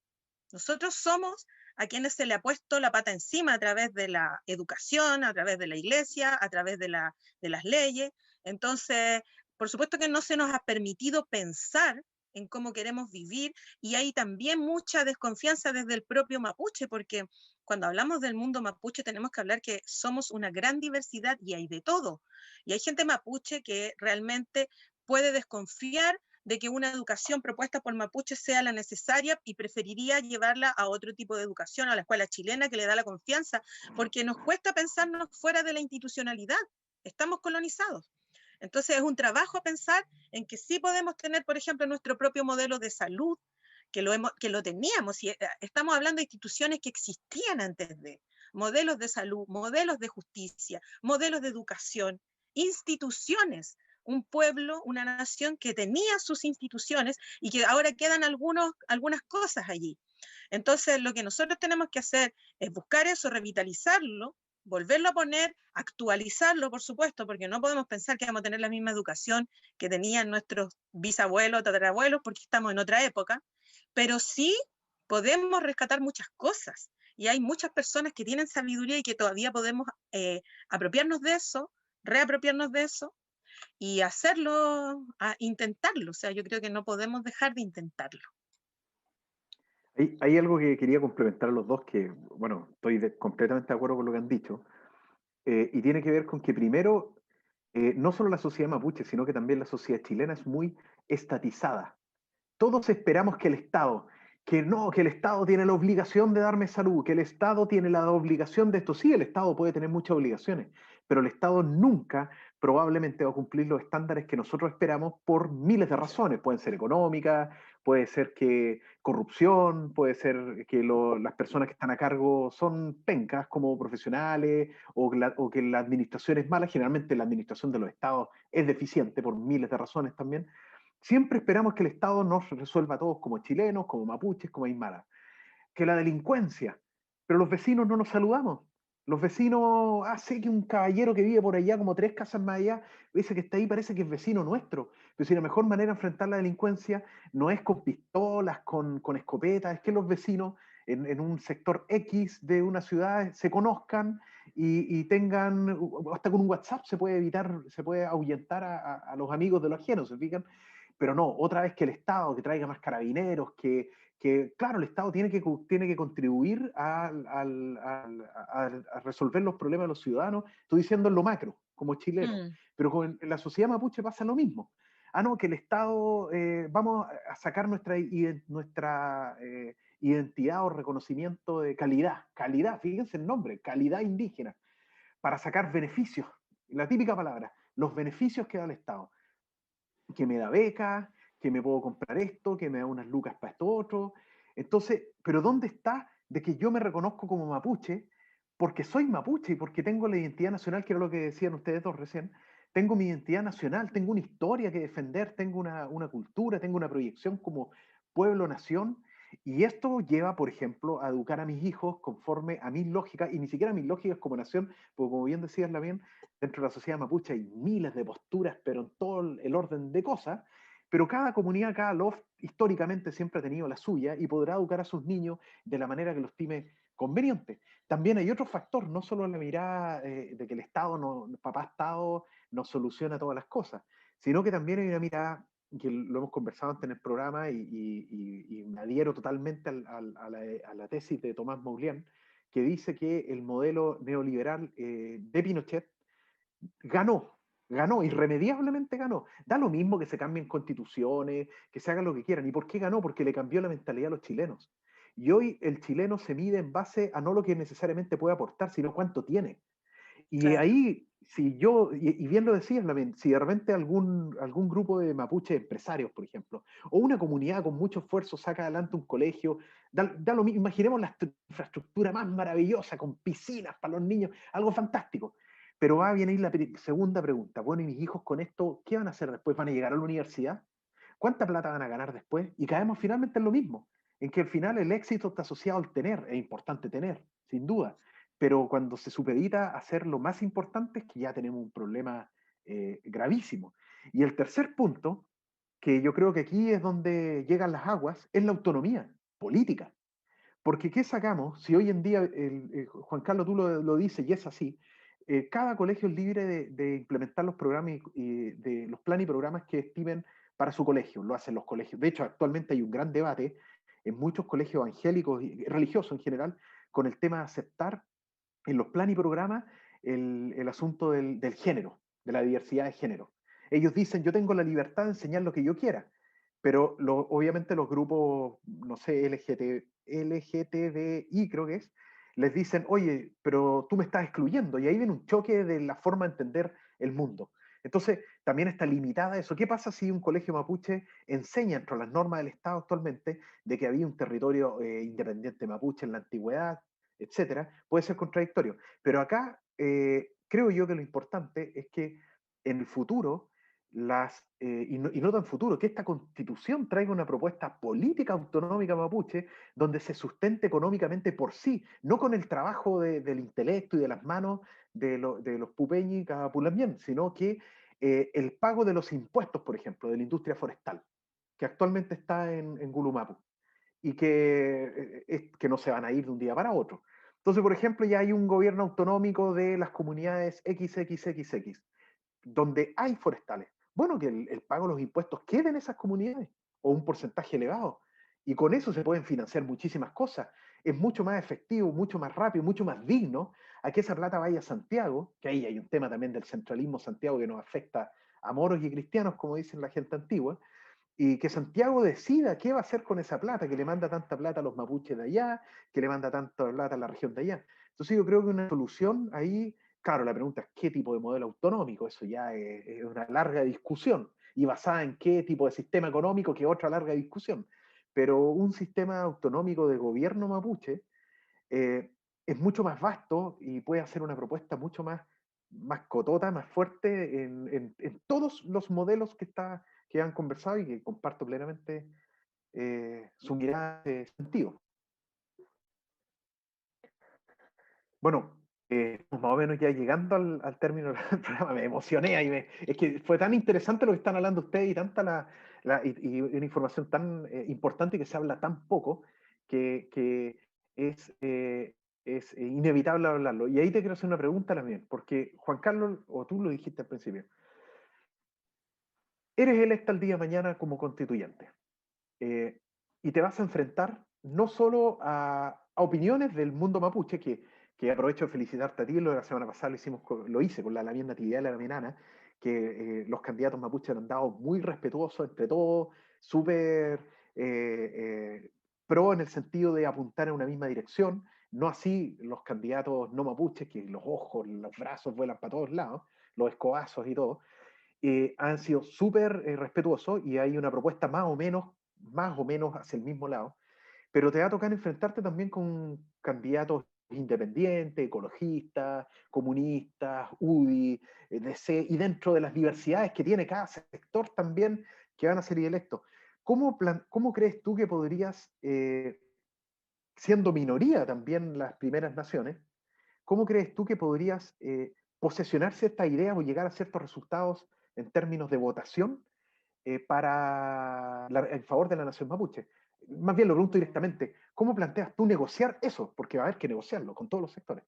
Nosotros somos a quienes se le ha puesto la pata encima a través de la educación, a través de la iglesia, a través de las leyes. Entonces, por supuesto que no se nos ha permitido pensar en cómo queremos vivir y hay también mucha desconfianza desde el propio mapuche, porque cuando hablamos del mundo mapuche tenemos que hablar que somos una gran diversidad y hay de todo. Y hay gente mapuche que realmente puede desconfiar de que una educación propuesta por mapuches sea la necesaria y preferiría llevarla a otro tipo de educación, a la escuela chilena que le da la confianza, porque nos cuesta pensarnos fuera de la institucionalidad, estamos colonizados. Entonces es un trabajo pensar en que sí podemos tener, por ejemplo, nuestro propio modelo de salud, que lo teníamos, y estamos hablando de instituciones que existían antes de, modelos de salud, modelos de justicia, modelos de educación, instituciones, un pueblo, una nación que tenía sus instituciones y que ahora quedan algunas cosas allí. Entonces, lo que nosotros tenemos que hacer es buscar eso, revitalizarlo, volverlo a poner, actualizarlo, por supuesto, porque no podemos pensar que vamos a tener la misma educación que tenían nuestros bisabuelos, tatarabuelos, porque estamos en otra época, pero sí podemos rescatar muchas cosas. Y hay muchas personas que tienen sabiduría y que todavía podemos apropiarnos de eso, reapropiarnos de eso y hacerlo, intentarlo. O sea, yo creo que no podemos dejar de intentarlo. Hay algo que quería complementar a los dos, que, bueno, estoy completamente de acuerdo con lo que han dicho, y tiene que ver con que primero, no solo la sociedad mapuche, sino que también la sociedad chilena es muy estatizada. Todos esperamos que el Estado, que no, que el Estado tiene la obligación de darme salud, que el Estado tiene la obligación de esto. Sí, el Estado puede tener muchas obligaciones, pero el Estado nunca probablemente va a cumplir los estándares que nosotros esperamos por miles de razones. Pueden ser económicas, puede ser que corrupción, puede ser que las personas que están a cargo son pencas como profesionales o que la administración es mala. Generalmente la administración de los estados es deficiente por miles de razones también. Siempre esperamos que el Estado nos resuelva a todos como chilenos, como mapuches, como aymaras. Que la delincuencia, pero los vecinos no nos saludamos. Los vecinos, sé que un caballero que vive por allá, como 3 casas más allá, ese que está ahí parece que es vecino nuestro. Pero si la mejor manera de enfrentar la delincuencia no es con pistolas, con escopetas, es que los vecinos en un sector X de una ciudad se conozcan y tengan, hasta con un WhatsApp se puede evitar, se puede ahuyentar a los amigos de los ajenos, ¿se fijan? Pero no, otra vez que el Estado, que traiga más carabineros, que claro, el Estado tiene que contribuir a resolver los problemas de los ciudadanos, estoy diciendo en lo macro, como chileno, pero con la sociedad mapuche pasa lo mismo. No, que el Estado, vamos a sacar nuestra identidad o reconocimiento de calidad, fíjense el nombre, calidad indígena, para sacar beneficios, la típica palabra, los beneficios que da el Estado, que me da becas, que me puedo comprar esto, que me da unas lucas para esto otro. Entonces, pero ¿dónde está de que yo me reconozco como mapuche? Porque soy mapuche y porque tengo la identidad nacional, que era lo que decían ustedes dos recién. Tengo mi identidad nacional, tengo una historia que defender, tengo una cultura, tengo una proyección como pueblo-nación. Y esto lleva, por ejemplo, a educar a mis hijos conforme a mis lógicas, y ni siquiera a mis lógicas como nación, porque como bien decías, Lamien, dentro de la sociedad mapuche hay miles de posturas, pero en todo el orden de cosas, pero cada comunidad, cada loft, históricamente siempre ha tenido la suya y podrá educar a sus niños de la manera que lo estime conveniente. También hay otro factor, no solo la mirada de que el Estado, papá Estado, nos soluciona todas las cosas, sino que también hay una mirada, que lo hemos conversado antes en el programa y me adhiero totalmente a la tesis de Tomás Moulian, que dice que el modelo neoliberal de Pinochet ganó, irremediablemente ganó. Da lo mismo que se cambien constituciones, que se hagan lo que quieran. ¿Y por qué ganó? Porque le cambió la mentalidad a los chilenos. Y hoy el chileno se mide en base a no lo que necesariamente puede aportar, sino cuánto tiene. Y Claro. ahí, si yo, y bien lo decías, si de repente algún grupo de mapuche empresarios, por ejemplo, o una comunidad con mucho esfuerzo saca adelante un colegio, da lo mismo, imaginemos la infraestructura más maravillosa, con piscinas para los niños, algo fantástico. Pero va a venir la segunda pregunta. Bueno, ¿y mis hijos con esto qué van a hacer después? ¿Van a llegar a la universidad? ¿Cuánta plata van a ganar después? Y caemos finalmente en lo mismo, en que al final el éxito está asociado al tener, es importante tener, sin duda, pero cuando se supedita a hacer lo más importante es que ya tenemos un problema gravísimo. Y el tercer punto, que yo creo que aquí es donde llegan las aguas, es la autonomía política. Porque ¿qué sacamos? Si hoy en día, Juan Carlos, tú lo dices y es así, cada colegio es libre de implementar los programas y de los planes y programas que estimen para su colegio. Lo hacen los colegios. De hecho, actualmente hay un gran debate en muchos colegios evangélicos y religiosos en general con el tema de aceptar en los planes y programas el asunto del género, de la diversidad de género. Ellos dicen, yo tengo la libertad de enseñar lo que yo quiera, pero obviamente los grupos, no sé, LGTBI creo que es, les dicen, oye, pero tú me estás excluyendo, y ahí viene un choque de la forma de entender el mundo. Entonces, también está limitada eso. ¿Qué pasa si un colegio mapuche enseña, entre las normas del Estado actualmente, de que había un territorio independiente mapuche en la antigüedad, etcétera? Puede ser contradictorio. Pero acá creo yo que lo importante es que en el futuro, y no tan futuro, que esta constitución traiga una propuesta política autonómica mapuche donde se sustente económicamente por sí, no con el trabajo del intelecto y de las manos de los pupeñi y capulamién, sino que el pago de los impuestos, por ejemplo, de la industria forestal, que actualmente está en Gulumapu, y que no se van a ir de un día para otro. Entonces, por ejemplo, ya hay un gobierno autonómico de las comunidades XXXX, donde hay forestales. Bueno, que el pago de los impuestos quede en esas comunidades, o un porcentaje elevado. Y con eso se pueden financiar muchísimas cosas. Es mucho más efectivo, mucho más rápido, mucho más digno a que esa plata vaya a Santiago, que ahí hay un tema también del centralismo Santiago que nos afecta a moros y cristianos, como dicen la gente antigua, y que Santiago decida qué va a hacer con esa plata, que le manda tanta plata a los mapuches de allá, que le manda tanta plata a la región de allá. Entonces yo creo que una solución ahí, claro, la pregunta es qué tipo de modelo autonómico, eso ya es una larga discusión, y basada en qué tipo de sistema económico, que es otra larga discusión. Pero un sistema autonómico de gobierno mapuche eh, es mucho más vasto y puede hacer una propuesta mucho más cotota, más fuerte en todos los modelos que han conversado y que comparto plenamente su mirada de sentido. Bueno, más o menos ya llegando al término del programa, me emocioné ahí, es que fue tan interesante lo que están hablando ustedes y tanta y una información tan importante que se habla tan poco que es, eh, es inevitable hablarlo. Y ahí te quiero hacer una pregunta también, porque Juan Carlos, o tú lo dijiste al principio, eres electa el día de mañana como constituyente eh, y te vas a enfrentar no solo a opiniones del mundo mapuche, que aprovecho de felicitarte a ti, lo de la semana pasada lo hice con la Lamien Natividad de la Minana, que los candidatos mapuches han dado muy respetuosos entre todos, súper pro en el sentido de apuntar en una misma dirección, no así los candidatos no mapuches, que los ojos, los brazos vuelan para todos lados, los escobazos y todo, han sido súper respetuosos y hay una propuesta más o menos hacia el mismo lado, pero te va a tocar enfrentarte también con candidatos independientes, ecologistas, comunistas, UDI, DC, y dentro de las diversidades que tiene cada sector también que van a ser electos. ¿Cómo crees tú que podrías, siendo minoría también las primeras naciones, cómo crees tú que podrías posesionarse esta idea o llegar a ciertos resultados en términos de votación en favor de la nación mapuche? Más bien lo pregunto directamente, ¿cómo planteas tú negociar eso? Porque va a haber que negociarlo con todos los sectores.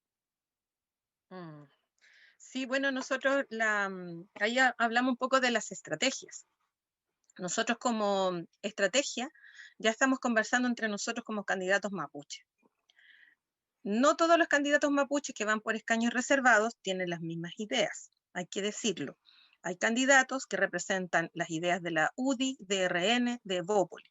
Mm. Sí, bueno, nosotros ahí hablamos un poco de las estrategias. Nosotros como estrategia ya estamos conversando entre nosotros como candidatos mapuche. No todos los candidatos mapuches que van por escaños reservados tienen las mismas ideas, hay que decirlo. Hay candidatos que representan las ideas de la UDI, de RN, de Bópoli.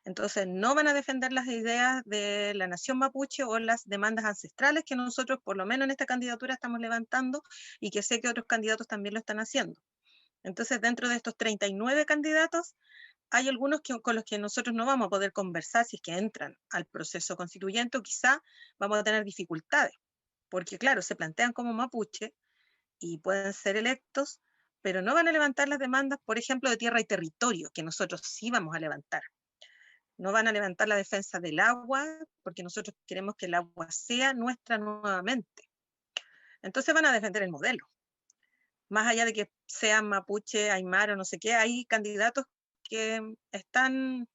Entonces, no van a defender las ideas de la nación mapuche o las demandas ancestrales que nosotros, por lo menos en esta candidatura, estamos levantando y que sé que otros candidatos también lo están haciendo. Entonces, dentro de estos 39 candidatos, hay algunos con los que nosotros no vamos a poder conversar si es que entran al proceso constituyente o quizá vamos a tener dificultades, porque claro, se plantean como mapuche y pueden ser electos, pero no van a levantar las demandas, por ejemplo, de tierra y territorio, que nosotros sí vamos a levantar. No van a levantar la defensa del agua, porque nosotros queremos que el agua sea nuestra nuevamente. Entonces van a defender el modelo. Más allá de que sean mapuche, aymara o no sé qué, hay candidatos que están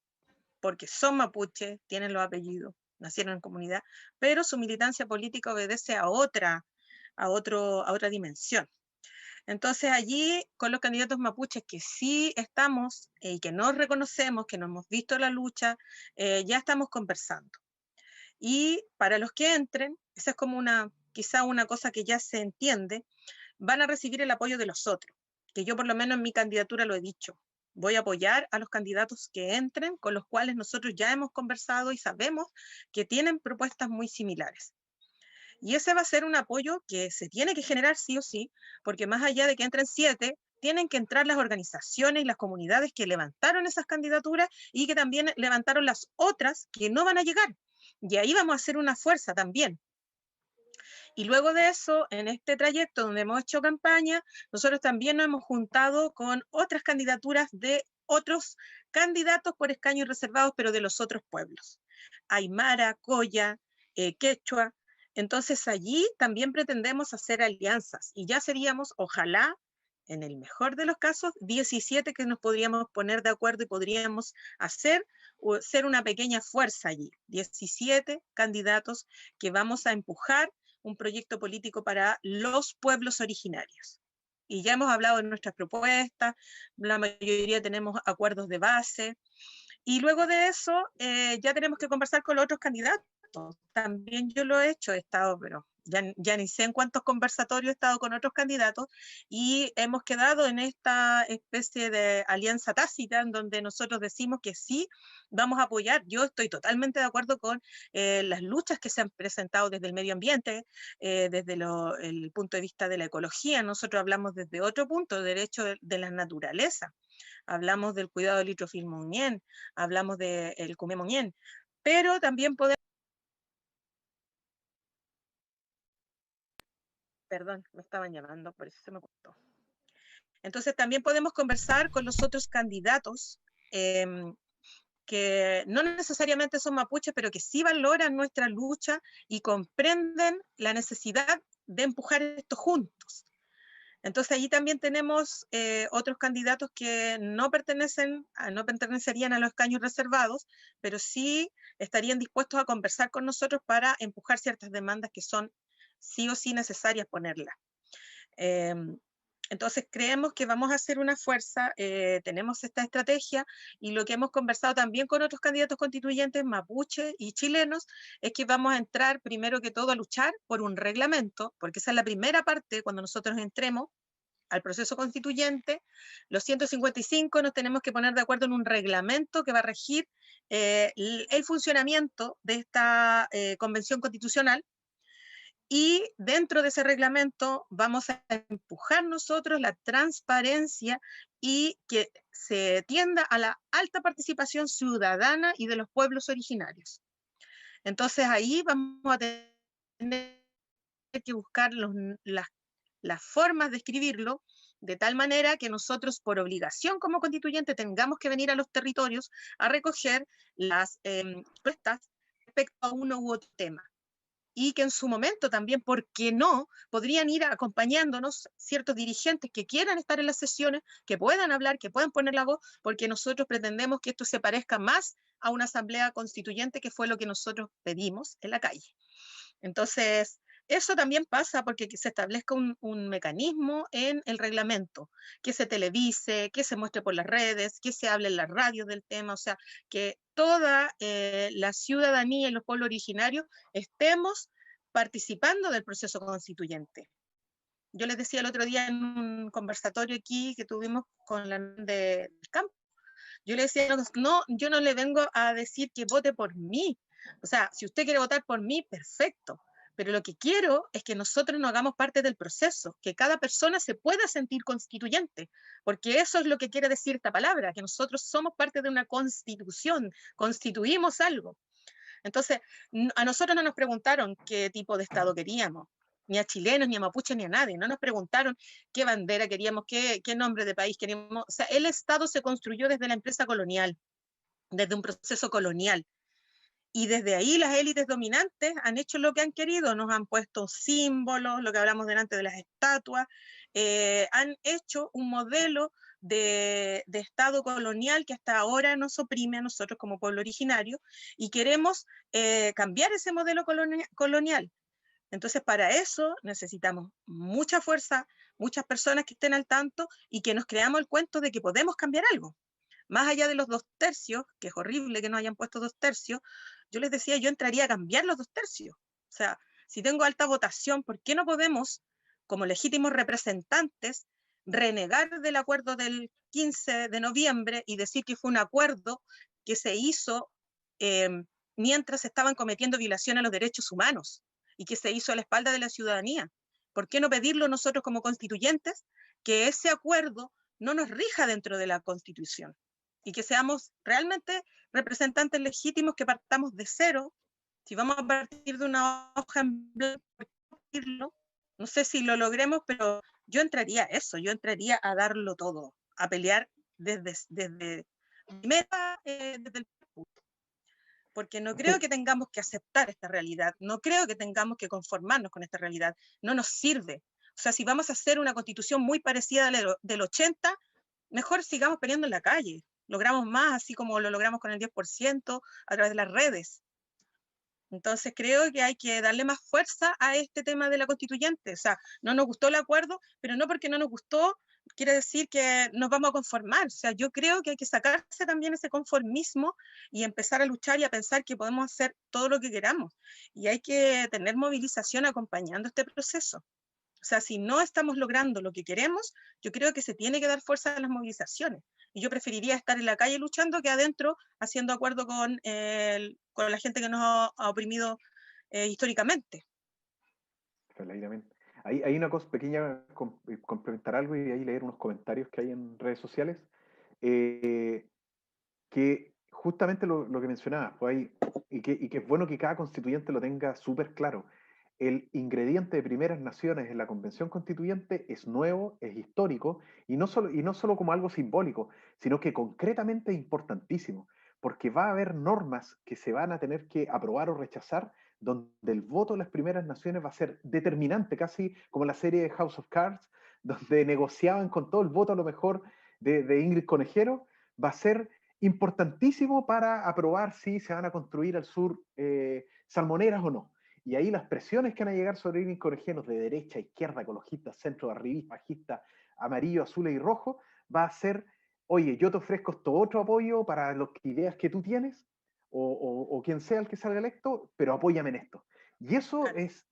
porque son mapuche, tienen los apellidos, nacieron en comunidad, pero su militancia política obedece a otra dimensión. Entonces allí, con los candidatos mapuches que sí estamos y que nos reconocemos, que no hemos visto la lucha, ya estamos conversando. Y para los que entren, esa es como quizá una cosa que ya se entiende, van a recibir el apoyo de los otros, que yo por lo menos en mi candidatura lo he dicho. Voy a apoyar a los candidatos que entren, con los cuales nosotros ya hemos conversado y sabemos que tienen propuestas muy similares. Y ese va a ser un apoyo que se tiene que generar sí o sí, porque más allá de que entren 7, tienen que entrar las organizaciones y las comunidades que levantaron esas candidaturas y que también levantaron las otras que no van a llegar. Y ahí vamos a hacer una fuerza también. Y luego de eso, en este trayecto donde hemos hecho campaña, nosotros también nos hemos juntado con otras candidaturas de otros candidatos por escaños reservados, pero de los otros pueblos. Aymara, Coya, Quechua. Entonces allí también pretendemos hacer alianzas y ya seríamos, ojalá, en el mejor de los casos, 17 que nos podríamos poner de acuerdo y podríamos hacer ser una pequeña fuerza allí. 17 candidatos que vamos a empujar un proyecto político para los pueblos originarios. Y ya hemos hablado de nuestras propuestas, la mayoría tenemos acuerdos de base, y luego de eso ya tenemos que conversar con los otros candidatos. También yo lo he hecho, he estado, pero ya ni sé en cuántos conversatorios he estado con otros candidatos, y hemos quedado en esta especie de alianza tácita en donde nosotros decimos que sí, vamos a apoyar. Yo estoy totalmente de acuerdo con las luchas que se han presentado desde el medio ambiente, desde el punto de vista de la ecología. Nosotros hablamos desde otro punto, derecho de la naturaleza. Hablamos del cuidado del litrofilmonien, hablamos del cumemonien, pero también podemos... Perdón, me estaban llamando, por eso se me cortó. Entonces también podemos conversar con los otros candidatos que no necesariamente son mapuches, pero que sí valoran nuestra lucha y comprenden la necesidad de empujar esto juntos. Entonces allí también tenemos otros candidatos que no pertenecerían a los escaños reservados, pero sí estarían dispuestos a conversar con nosotros para empujar ciertas demandas que son sí o sí necesarias ponerlas. Entonces creemos que vamos a hacer una fuerza, tenemos esta estrategia, y lo que hemos conversado también con otros candidatos constituyentes mapuches y chilenos es que vamos a entrar primero que todo a luchar por un reglamento, porque esa es la primera parte. Cuando nosotros entremos al proceso constituyente, los 155 nos tenemos que poner de acuerdo en un reglamento que va a regir el funcionamiento de esta convención constitucional. Y dentro de ese reglamento vamos a empujar nosotros la transparencia y que se tienda a la alta participación ciudadana y de los pueblos originarios. Entonces ahí vamos a tener que buscar las formas de escribirlo de tal manera que nosotros, por obligación como constituyente, tengamos que venir a los territorios a recoger las respuestas respecto a uno u otro tema. Y que en su momento también, ¿por qué no?, podrían ir acompañándonos ciertos dirigentes que quieran estar en las sesiones, que puedan hablar, que puedan poner la voz, porque nosotros pretendemos que esto se parezca más a una asamblea constituyente, que fue lo que nosotros pedimos en la calle. Entonces, eso también pasa porque se establezca un mecanismo en el reglamento, que se televise, que se muestre por las redes, que se hable en las radios del tema, o sea, que toda la ciudadanía y los pueblos originarios estemos participando del proceso constituyente. Yo les decía el otro día en un conversatorio aquí que tuvimos con la del campo, yo le decía, no, yo no le vengo a decir que vote por mí. O sea, si usted quiere votar por mí, perfecto. Pero lo que quiero es que nosotros no hagamos parte del proceso, que cada persona se pueda sentir constituyente, porque eso es lo que quiere decir esta palabra, que nosotros somos parte de una constitución, constituimos algo. Entonces, a nosotros no nos preguntaron qué tipo de Estado queríamos, ni a chilenos, ni a mapuches, ni a nadie. No nos preguntaron qué bandera queríamos, qué nombre de país queríamos. O sea, el Estado se construyó desde la empresa colonial, desde un proceso colonial. Y desde ahí las élites dominantes han hecho lo que han querido, nos han puesto símbolos, lo que hablamos delante de las estatuas, han hecho un modelo de Estado colonial que hasta ahora nos oprime a nosotros como pueblo originario, y queremos cambiar ese modelo colonial. Entonces, para eso necesitamos mucha fuerza, muchas personas que estén al tanto y que nos creamos el cuento de que podemos cambiar algo. Más allá de los 2/3, que es horrible que no hayan puesto 2/3, yo les decía, yo entraría a cambiar los 2/3. O sea, si tengo alta votación, ¿por qué no podemos, como legítimos representantes, renegar del acuerdo del 15 de noviembre y decir que fue un acuerdo que se hizo mientras se estaban cometiendo violaciones a los derechos humanos y que se hizo a la espalda de la ciudadanía. ¿Por qué no pedirlo nosotros como constituyentes? Que ese acuerdo no nos rija dentro de la Constitución y que seamos realmente representantes legítimos, que partamos de cero. Si vamos a partir de una hoja en blanco, no sé si lo logremos, pero yo entraría a eso, yo entraría a darlo todo, a pelear desde el punto. Porque no creo que tengamos que aceptar esta realidad, no creo que tengamos que conformarnos con esta realidad, no nos sirve. O sea, si vamos a hacer una constitución muy parecida a la del 80, mejor sigamos peleando en la calle, logramos más, así como lo logramos con el 10% a través de las redes. Entonces creo que hay que darle más fuerza a este tema de la constituyente. O sea, no nos gustó el acuerdo, pero no porque no nos gustó quiere decir que nos vamos a conformar. O sea, yo creo que hay que sacarse también ese conformismo y empezar a luchar y a pensar que podemos hacer todo lo que queramos. Y hay que tener movilización acompañando este proceso. O sea, si no estamos logrando lo que queremos, yo creo que se tiene que dar fuerza a las movilizaciones. Y yo preferiría estar en la calle luchando que adentro haciendo acuerdo con la gente que nos ha oprimido históricamente. Hay una cosa pequeña, complementar algo y ahí leer unos comentarios que hay en redes sociales, que justamente lo que mencionabas, pues y que es bueno que cada constituyente lo tenga súper claro. El ingrediente de primeras naciones en la Convención Constituyente es nuevo, es histórico, y no solo como algo simbólico, sino que concretamente es importantísimo, porque va a haber normas que se van a tener que aprobar o rechazar, donde el voto de las primeras naciones va a ser determinante, casi como la serie de House of Cards, donde negociaban con todo el voto a lo mejor de Ingrid Conejero, va a ser importantísimo para aprobar si se van a construir al sur salmoneras o no. Y ahí las presiones que van a llegar sobre Ingrid Conejero de derecha, izquierda, ecologista, centro, arribista, bajista, amarillo, azul y rojo, va a ser, oye, yo te ofrezco esto otro apoyo para las ideas que tú tienes, o quien sea el que salga electo, pero apóyame en esto. Y eso es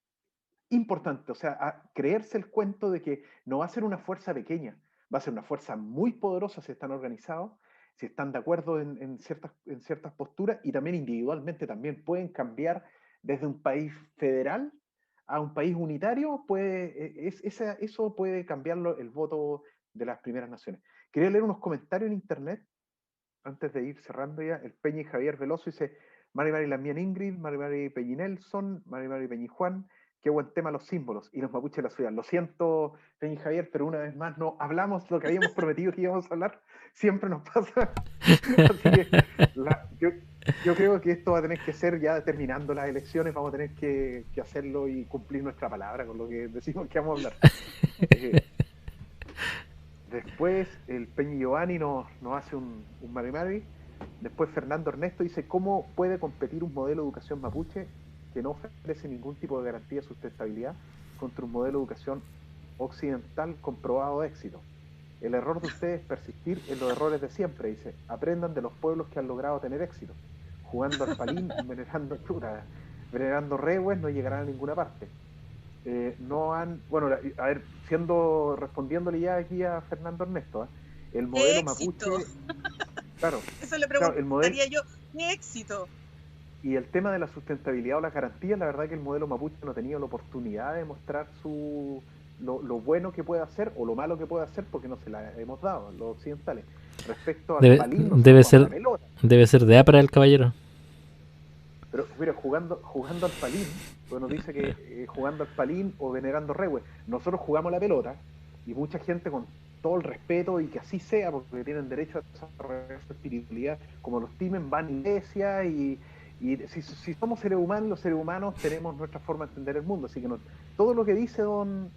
importante, o sea, creerse el cuento de que no va a ser una fuerza pequeña, va a ser una fuerza muy poderosa si están organizados, si están de acuerdo en ciertas posturas, y también individualmente también pueden cambiar desde un país federal a un país unitario, eso puede cambiarlo el voto de las primeras naciones. Quería leer unos comentarios en internet antes de ir cerrando ya. El Peñi Javier Veloso dice: Mari Lamien Ingrid, Mari Peñi Nelson, Mari Peñi Juan, qué buen tema los símbolos y los mapuches de la ciudad. Lo siento, Peñi Javier, pero una vez más no hablamos lo que habíamos prometido que íbamos a hablar. Siempre nos pasa. Así que yo creo que esto va a tener que ser, ya terminando las elecciones, vamos a tener que hacerlo y cumplir nuestra palabra con lo que decimos que vamos a hablar. Después el Peñi Giovanni nos hace un Mari. Después Fernando Ernesto dice: ¿cómo puede competir un modelo de educación mapuche que no ofrece ningún tipo de garantía de sustentabilidad contra un modelo de educación occidental comprobado de éxito? El error de ustedes es persistir en los errores de siempre, dice. Aprendan de los pueblos que han logrado tener éxito. Jugando al palín, venerando rehues, no llegarán a ninguna parte. Respondiéndole ya aquí a Fernando Ernesto, el modelo ¡éxito! mapuche, claro, eso le preguntaría yo, ¿qué éxito? Y el tema de la sustentabilidad o las garantías, la verdad que el modelo mapuche no ha tenido la oportunidad de mostrar lo bueno que puede hacer o lo malo que puede hacer, porque no se la hemos dado a los occidentales. Respecto al palín, debe ser de APRA el caballero. Pero mira, jugando al palín, pues nos dice que jugando al palín o venerando rehues, nosotros jugamos la pelota y mucha gente, con todo el respeto y que así sea, porque tienen derecho a desarrollar su espiritualidad, como los timen, van a iglesia y si somos seres humanos, los seres humanos tenemos nuestra forma de entender el mundo, así que todo lo que dice don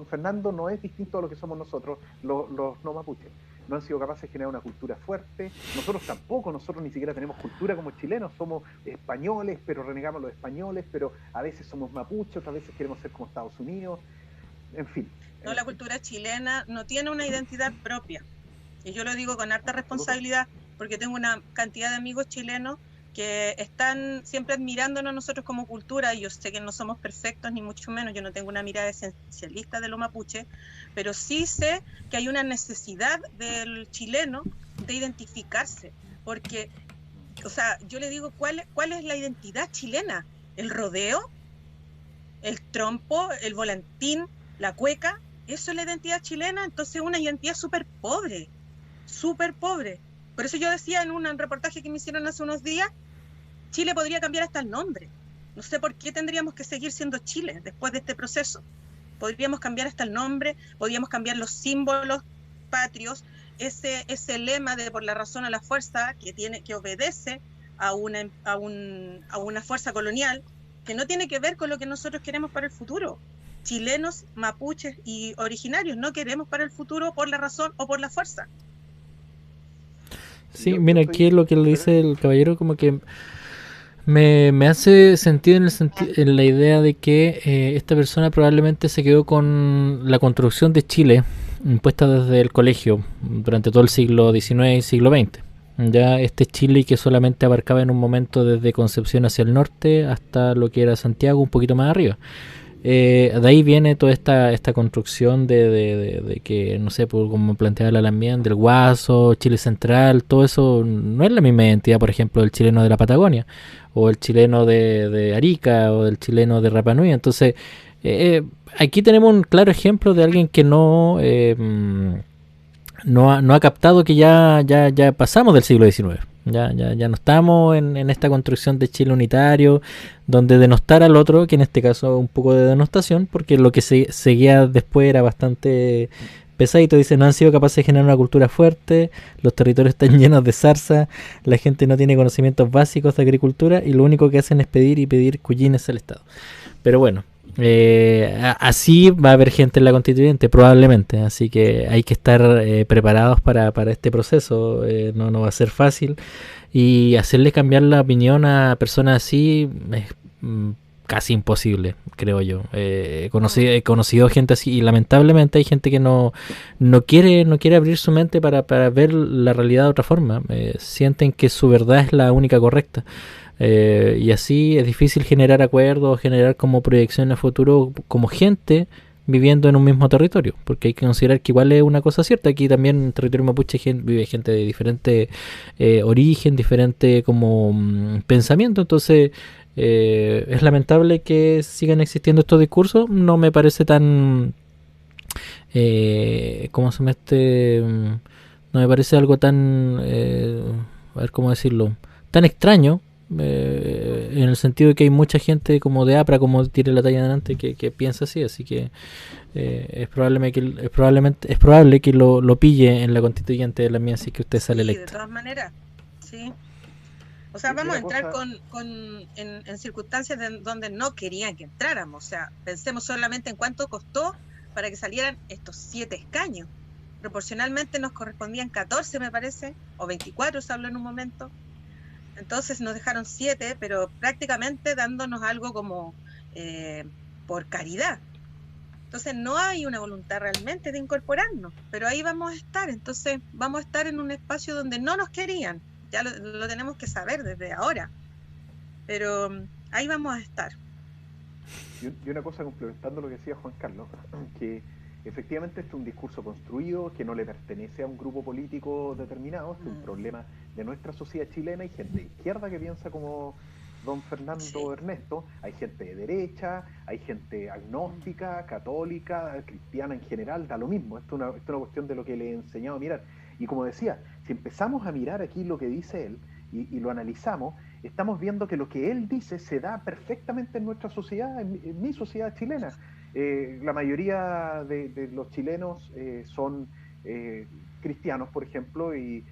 Fernando no es distinto a lo que somos nosotros, los no mapuches. No han sido capaces de generar una cultura fuerte. Nosotros tampoco, nosotros ni siquiera tenemos cultura como chilenos, somos españoles, pero renegamos los españoles, pero a veces somos mapuches, a veces queremos ser como Estados Unidos, en fin. No, la cultura chilena no tiene una identidad propia, y yo lo digo con harta responsabilidad, porque tengo una cantidad de amigos chilenos que están siempre admirándonos nosotros como cultura. Yo sé que no somos perfectos, ni mucho menos, yo no tengo una mirada esencialista de lo mapuche, pero sí sé que hay una necesidad del chileno de identificarse, porque, o sea, yo le digo, ¿cuál es la identidad chilena? ¿El rodeo? ¿El trompo? ¿El volantín? ¿La cueca? ¿Eso es la identidad chilena? Entonces es una identidad súper pobre, súper pobre. Por eso yo decía en un reportaje que me hicieron hace unos días, Chile podría cambiar hasta el nombre. No sé por qué tendríamos que seguir siendo Chile después de este proceso. Podríamos cambiar hasta el nombre, podríamos cambiar los símbolos patrios, ese lema de por la razón a la fuerza que obedece a una fuerza colonial que no tiene que ver con lo que nosotros queremos para el futuro. Chilenos, mapuches y originarios no queremos para el futuro por la razón o por la fuerza. Sí, mira, aquí es lo que le dice el caballero, como que me hace sentido en la idea de que esta persona probablemente se quedó con la construcción de Chile impuesta desde el colegio durante todo el siglo XIX y siglo XX. Ya este Chile que solamente abarcaba en un momento desde Concepción hacia el norte hasta lo que era Santiago, un poquito más arriba. De ahí viene toda esta construcción de que, no sé, como planteaba la Alambián, del Guaso, Chile Central, todo eso no es la misma identidad, por ejemplo, del chileno de la Patagonia, o el chileno de Arica, o del chileno de Rapa Nui. Entonces, aquí tenemos un claro ejemplo de alguien que no ha captado que ya pasamos del siglo XIX. Ya no estamos en esta construcción de Chile unitario, donde denostar al otro, que en este caso un poco de denostación, porque lo que seguía después era bastante pesadito. Dice, no han sido capaces de generar una cultura fuerte, los territorios están llenos de zarza, la gente no tiene conocimientos básicos de agricultura y lo único que hacen es pedir y pedir cuyines al Estado. Pero bueno, así va a haber gente en la constituyente probablemente, así que hay que estar preparados para este proceso. No va a ser fácil, y hacerle cambiar la opinión a personas así es casi imposible, creo yo. He conocido gente así, y lamentablemente hay gente que no quiere abrir su mente para ver la realidad de otra forma. Sienten que su verdad es la única correcta. Y así es difícil generar acuerdos, generar como proyección a futuro como gente viviendo en un mismo territorio, porque hay que considerar que igual es una cosa cierta. Aquí también en el territorio mapuche vive gente de diferente origen, diferente como pensamiento. Entonces es lamentable que sigan existiendo estos discursos. No me parece tan ¿cómo se llama no me parece algo tan a ver cómo decirlo, tan extraño, en el sentido de que hay mucha gente como de APRA, como tiré la talla adelante, que piensa así que es probable que lo pille en la constituyente de la mía, así que usted sale electo. De todas maneras, sí. O sea, vamos a entrar en circunstancias donde no querían que entráramos. O sea, pensemos solamente en cuánto costó para que salieran estos 7 escaños. Proporcionalmente nos correspondían 14, me parece, o 24, se habló en un momento. Entonces nos dejaron 7, pero prácticamente dándonos algo como por caridad. Entonces no hay una voluntad realmente de incorporarnos, pero ahí vamos a estar. Entonces vamos a estar en un espacio donde no nos querían. Ya lo tenemos que saber desde ahora. Pero ahí vamos a estar. Y una cosa complementando lo que decía Juan Carlos, que efectivamente este es un discurso construido que no le pertenece a un grupo político determinado, es un problema de nuestra sociedad chilena. Hay gente de izquierda que piensa como don Fernando Ernesto, hay gente de derecha, hay gente agnóstica, católica, cristiana en general, da lo mismo. Esto es una cuestión de lo que le he enseñado a mirar. Y como decía, si empezamos a mirar aquí lo que dice él y lo analizamos, estamos viendo que lo que él dice se da perfectamente en nuestra sociedad, en mi sociedad chilena. La mayoría de los chilenos son cristianos, por ejemplo, y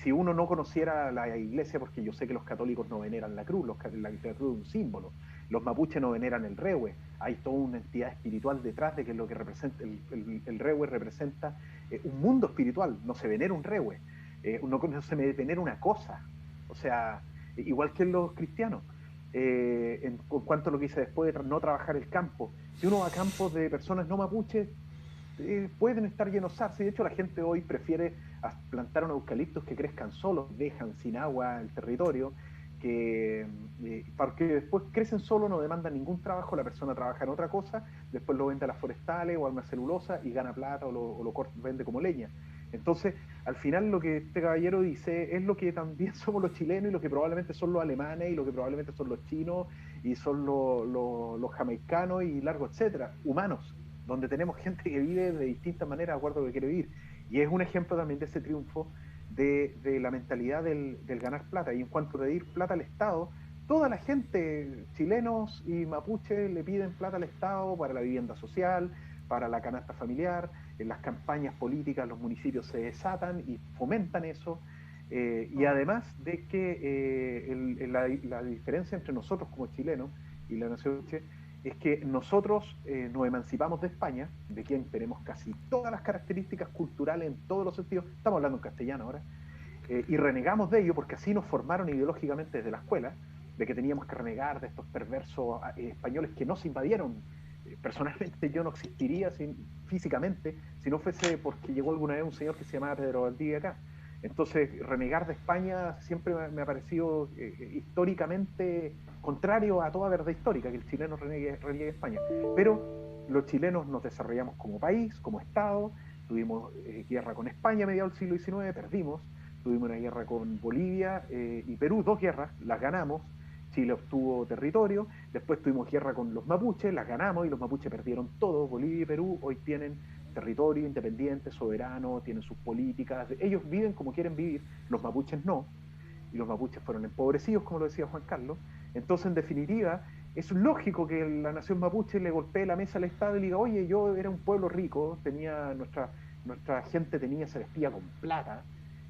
si uno no conociera la iglesia, porque yo sé que los católicos no veneran la cruz, la cruz es un símbolo, los mapuches no veneran el rehue, hay toda una entidad espiritual detrás de que lo que representa, el rehue representa un mundo espiritual, no se venera un rehue, no se venera una cosa, o sea, igual que los cristianos. En cuanto a lo que hice después de no trabajar el campo, si uno va a campos de personas no mapuches, pueden estar llenos de zarza, y de hecho la gente hoy prefiere plantar unos eucaliptos que crezcan solos, dejan sin agua el territorio, porque después crecen solo, no demandan ningún trabajo, la persona trabaja en otra cosa, después lo vende a las forestales o a una celulosa y gana plata o lo vende como leña. Entonces, al final lo que este caballero dice es lo que también somos los chilenos y lo que probablemente son los alemanes y lo que probablemente son los chinos y son los jamaicanos y largo etcétera, humanos, donde tenemos gente que vive de distintas maneras de acuerdo a lo que quiere vivir. Y es un ejemplo también de ese triunfo de la mentalidad del ganar plata. Y en cuanto a pedir plata al Estado, toda la gente, chilenos y mapuches, le piden plata al Estado para la vivienda social, para la canasta familiar. En las campañas políticas los municipios se desatan y fomentan eso. Y además de que la diferencia entre nosotros como chilenos y la nación mapuche es que nosotros nos emancipamos de España, de quien tenemos casi todas las características culturales en todos los sentidos, estamos hablando en castellano ahora, y renegamos de ello porque así nos formaron ideológicamente desde la escuela, de que teníamos que renegar de estos perversos españoles que nos invadieron. Personalmente yo no existiría físicamente si no fuese porque llegó alguna vez un señor que se llamaba Pedro Valdivia acá. Entonces, renegar de España siempre me ha parecido históricamente contrario a toda verdad histórica, que el chileno reniegue de España. Pero los chilenos nos desarrollamos como país, como Estado, tuvimos guerra con España a mediados del siglo XIX, perdimos, tuvimos una guerra con Bolivia y Perú, 2 guerras, las ganamos, Chile obtuvo territorio, después tuvimos guerra con los mapuches, las ganamos y los mapuches perdieron todo, Bolivia y Perú hoy tienen territorio independiente, soberano, tienen sus políticas, ellos viven como quieren vivir, los mapuches no, y los mapuches fueron empobrecidos, como lo decía Juan Carlos. Entonces, en definitiva, es lógico que la nación mapuche le golpee la mesa al Estado y le diga, oye, yo era un pueblo rico, nuestra gente se vestía con plata,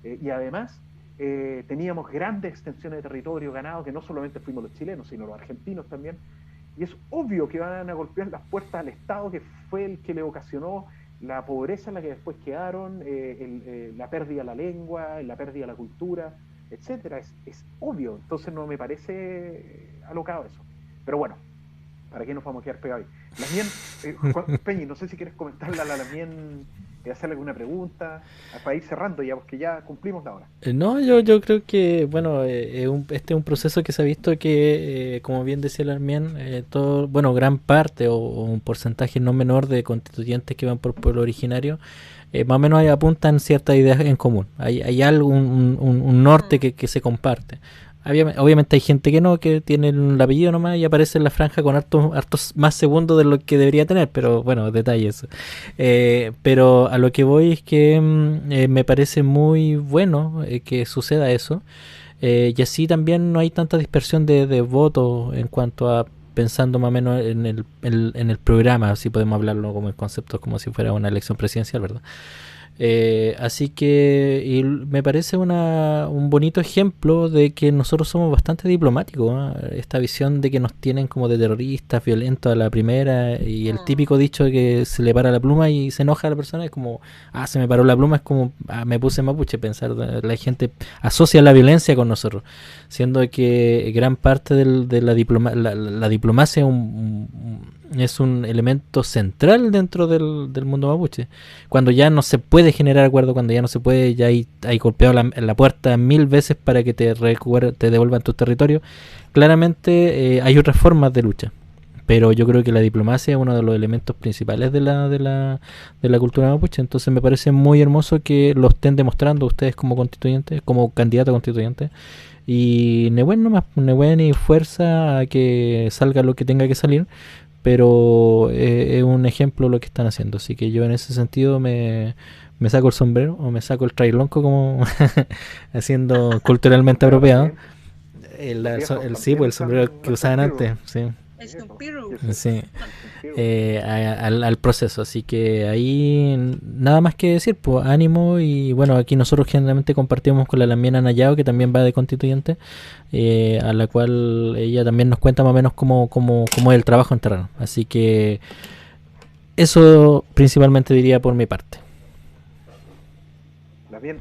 y además teníamos grandes extensiones de territorio ganado, que no solamente fuimos los chilenos, sino los argentinos también, y es obvio que van a golpear las puertas al Estado, que fue el que le ocasionó la pobreza en la que después quedaron, la pérdida de la lengua, la pérdida de la cultura, etcétera. Es obvio, entonces no me parece alocado eso. Pero bueno, ¿para qué nos vamos a quedar pegados ahí? Lamien, Peñi, no sé si quieres comentarle a la Lamien, hacerle alguna pregunta, para ir cerrando ya, porque ya cumplimos la hora. No, yo creo que, bueno, este es un proceso que se ha visto que, como bien decía Larmián, gran parte o un porcentaje no menor de constituyentes que van por pueblo originario, más o menos apuntan ciertas ideas en común. Hay algo, un norte que se comparte. Obviamente hay gente que no, que tiene el apellido nomás y aparece en la franja con hartos más segundos de lo que debería tener, pero bueno, detalles. Pero a lo que voy es que me parece muy bueno que suceda eso, y así también no hay tanta dispersión de votos en cuanto a pensando más o menos en el programa, si podemos hablarlo como en conceptos como si fuera una elección presidencial, ¿verdad? Así que me parece un bonito ejemplo de que nosotros somos bastante diplomáticos, ¿eh? Esta visión de que nos tienen como de terroristas, violentos a la primera, y el típico dicho de que se le para la pluma y se enoja a la persona, es como, se me paró la pluma, es como, me puse mapuche. Pensar, la gente asocia la violencia con nosotros, siendo que gran parte de la diplomacia es un elemento central dentro del mundo mapuche. Cuando ya no se puede generar acuerdo, cuando ya no se puede, ya hay golpeado la puerta 1000 veces para que te devuelvan tus territorios, claramente hay otras formas de lucha. Pero yo creo que la diplomacia es uno de los elementos principales de la cultura mapuche. Entonces me parece muy hermoso que lo estén demostrando ustedes como constituyentes, como candidato a constituyente. Y Nehuen y fuerza a que salga lo que tenga que salir, pero es un ejemplo lo que están haciendo. Así que yo en ese sentido me saco el sombrero, o me saco el trailonco, como haciendo culturalmente apropiado. El sombrero que usaban antes, sí. Es un piru. Sí. Al proceso, así que ahí nada más que decir, pues ánimo. Y bueno, aquí nosotros generalmente compartimos con la Lamien Anayao, que también va de constituyente, a la cual ella también nos cuenta más o menos cómo es el trabajo en terreno. Así que eso principalmente diría por mi parte. Lamien,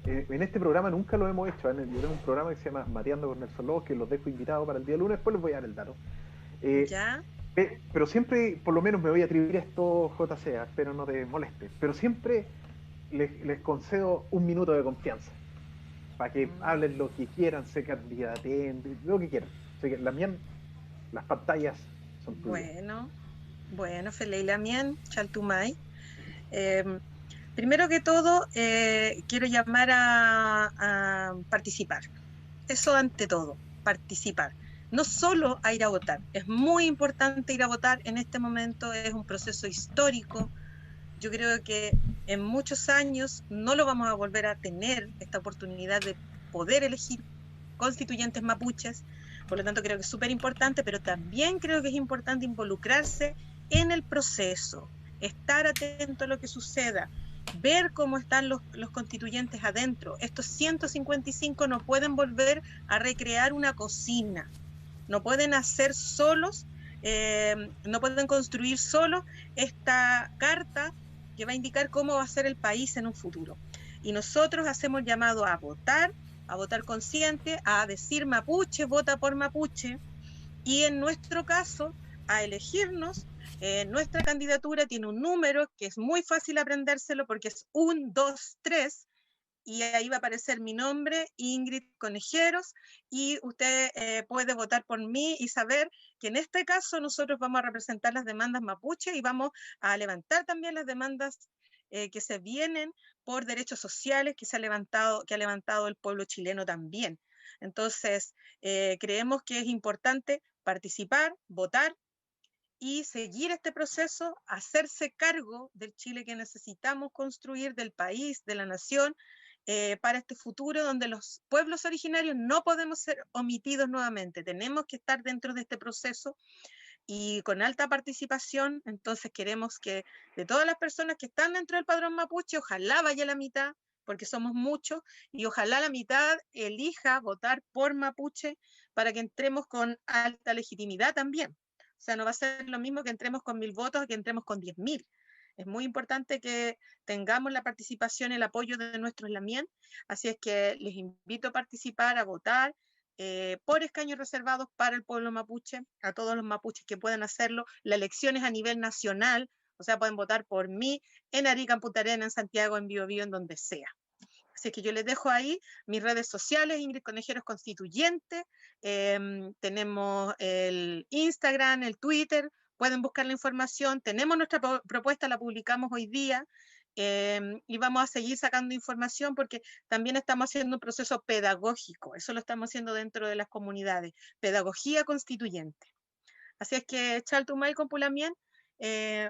en este programa nunca lo hemos hecho, yo tengo un programa que se llama Mateando con Nelson Lobos, que los dejo invitados para el día lunes, después les voy a dar el dato. ¿Ya? Pero siempre, por lo menos me voy a atribuir esto, JC, pero no te moleste, pero siempre les concedo un minuto de confianza. para que hablen lo que quieran, se candidaten, lo que quieran. Así que las pantallas son tuyas. Bueno, Feley Lamien, Chaltumay. Primero que todo, quiero llamar a participar. Eso ante todo, participar. No solo a ir a votar, es muy importante ir a votar en este momento, es un proceso histórico. Yo creo que en muchos años no lo vamos a volver a tener, esta oportunidad de poder elegir constituyentes mapuches, por lo tanto creo que es súper importante, pero también creo que es importante involucrarse en el proceso, estar atento a lo que suceda, ver cómo están los constituyentes adentro. Estos 155 no pueden volver a recrear una cocina, no pueden hacer solos, no pueden construir solos esta carta que va a indicar cómo va a ser el país en un futuro. Y nosotros hacemos llamado a votar consciente, a decir mapuche, vota por mapuche, y en nuestro caso, a elegirnos. Nuestra candidatura tiene un número que es muy fácil aprendérselo porque es 1, 2, 3, y ahí va a aparecer mi nombre, Ingrid Conejeros, y usted puede votar por mí y saber que en este caso nosotros vamos a representar las demandas mapuche y vamos a levantar también las demandas que se vienen por derechos sociales que ha levantado el pueblo chileno también. Entonces, creemos que es importante participar, votar y seguir este proceso, hacerse cargo del Chile que necesitamos construir, del país, de la nación, para este futuro donde los pueblos originarios no podemos ser omitidos nuevamente. Tenemos que estar dentro de este proceso y con alta participación. Entonces queremos que de todas las personas que están dentro del padrón mapuche, ojalá vaya la mitad, porque somos muchos, y ojalá la mitad elija votar por mapuche para que entremos con alta legitimidad también. O sea, no va a ser lo mismo que entremos con 1000 votos que entremos con 10.000. Es muy importante que tengamos la participación, el apoyo de nuestros lamien, así es que les invito a participar, a votar, por escaños reservados para el pueblo mapuche, a todos los mapuches que puedan hacerlo. La elección es a nivel nacional, o sea, pueden votar por mí en Arica, en Punta Arenas, en Santiago, en Biobío, en donde sea. Así que yo les dejo ahí mis redes sociales, Ingrid Conejeros Constituyente, tenemos el Instagram, el Twitter, pueden buscar la información, tenemos nuestra propuesta, la publicamos hoy día, y vamos a seguir sacando información porque también estamos haciendo un proceso pedagógico, eso lo estamos haciendo dentro de las comunidades, pedagogía constituyente. Así es que Chaltumay con Pulamien,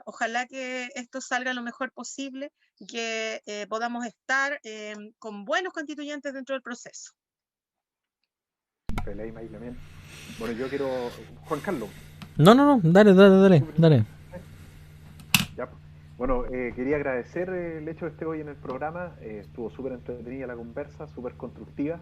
ojalá que esto salga lo mejor posible y que podamos estar con buenos constituyentes dentro del proceso. Bueno, yo quiero... Juan Carlos. No, dale. Ya. Bueno, quería agradecer el hecho de estar hoy en el programa. Estuvo súper entretenida la conversa, súper constructiva.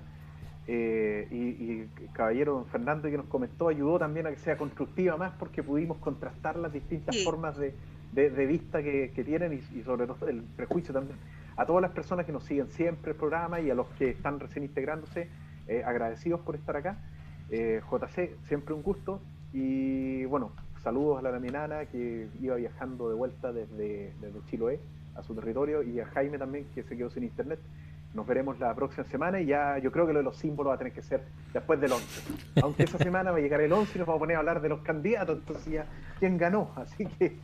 Y caballero don Fernando que nos comentó ayudó también a que sea constructiva más porque pudimos contrastar las distintas formas de vista que tienen y sobre todo el prejuicio también. A todas las personas que nos siguen siempre el programa y a los que están recién integrándose, agradecidos por estar acá. JC, siempre un gusto y bueno, saludos a la Laminana que iba viajando de vuelta desde Chiloé a su territorio y a Jaime también que se quedó sin internet. Nos veremos la próxima semana y ya yo creo que lo de los símbolos va a tener que ser después del 11. Aunque esa semana va a llegar el 11 y nos vamos a poner a hablar de los candidatos, entonces ya quién ganó, así que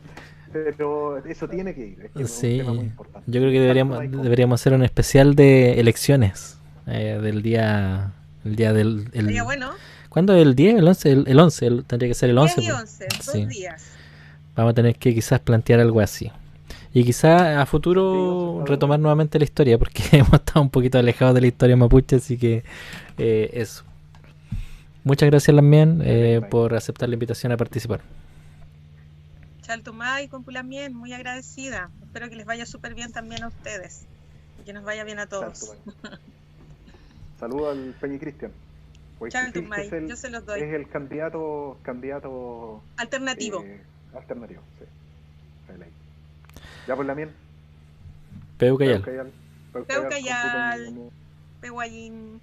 pero eso tiene que ir, es sí, un tema muy importante. Yo creo que deberíamos hacer un especial de elecciones del día del Sería bueno. ¿Cuándo es el 10? El 11, el 11 tendría que ser el 11. 10 y 11, sí. 2 días. Vamos a tener que quizás plantear algo así. Y quizás a futuro retomar nuevamente la historia, porque hemos estado un poquito alejados de la historia mapuche, así que eso. Muchas gracias, Lamien, por aceptar la invitación a participar. Chaltumay con Pulamien, muy agradecida. Espero que les vaya súper bien también a ustedes. Y que nos vaya bien a todos. Saludos al Peñi Cristian. Chaltumay, yo se los doy. Es el candidato alternativo. Alternativo, sí. Ya por la miel. Peucayal. Peucayal. Peuayín.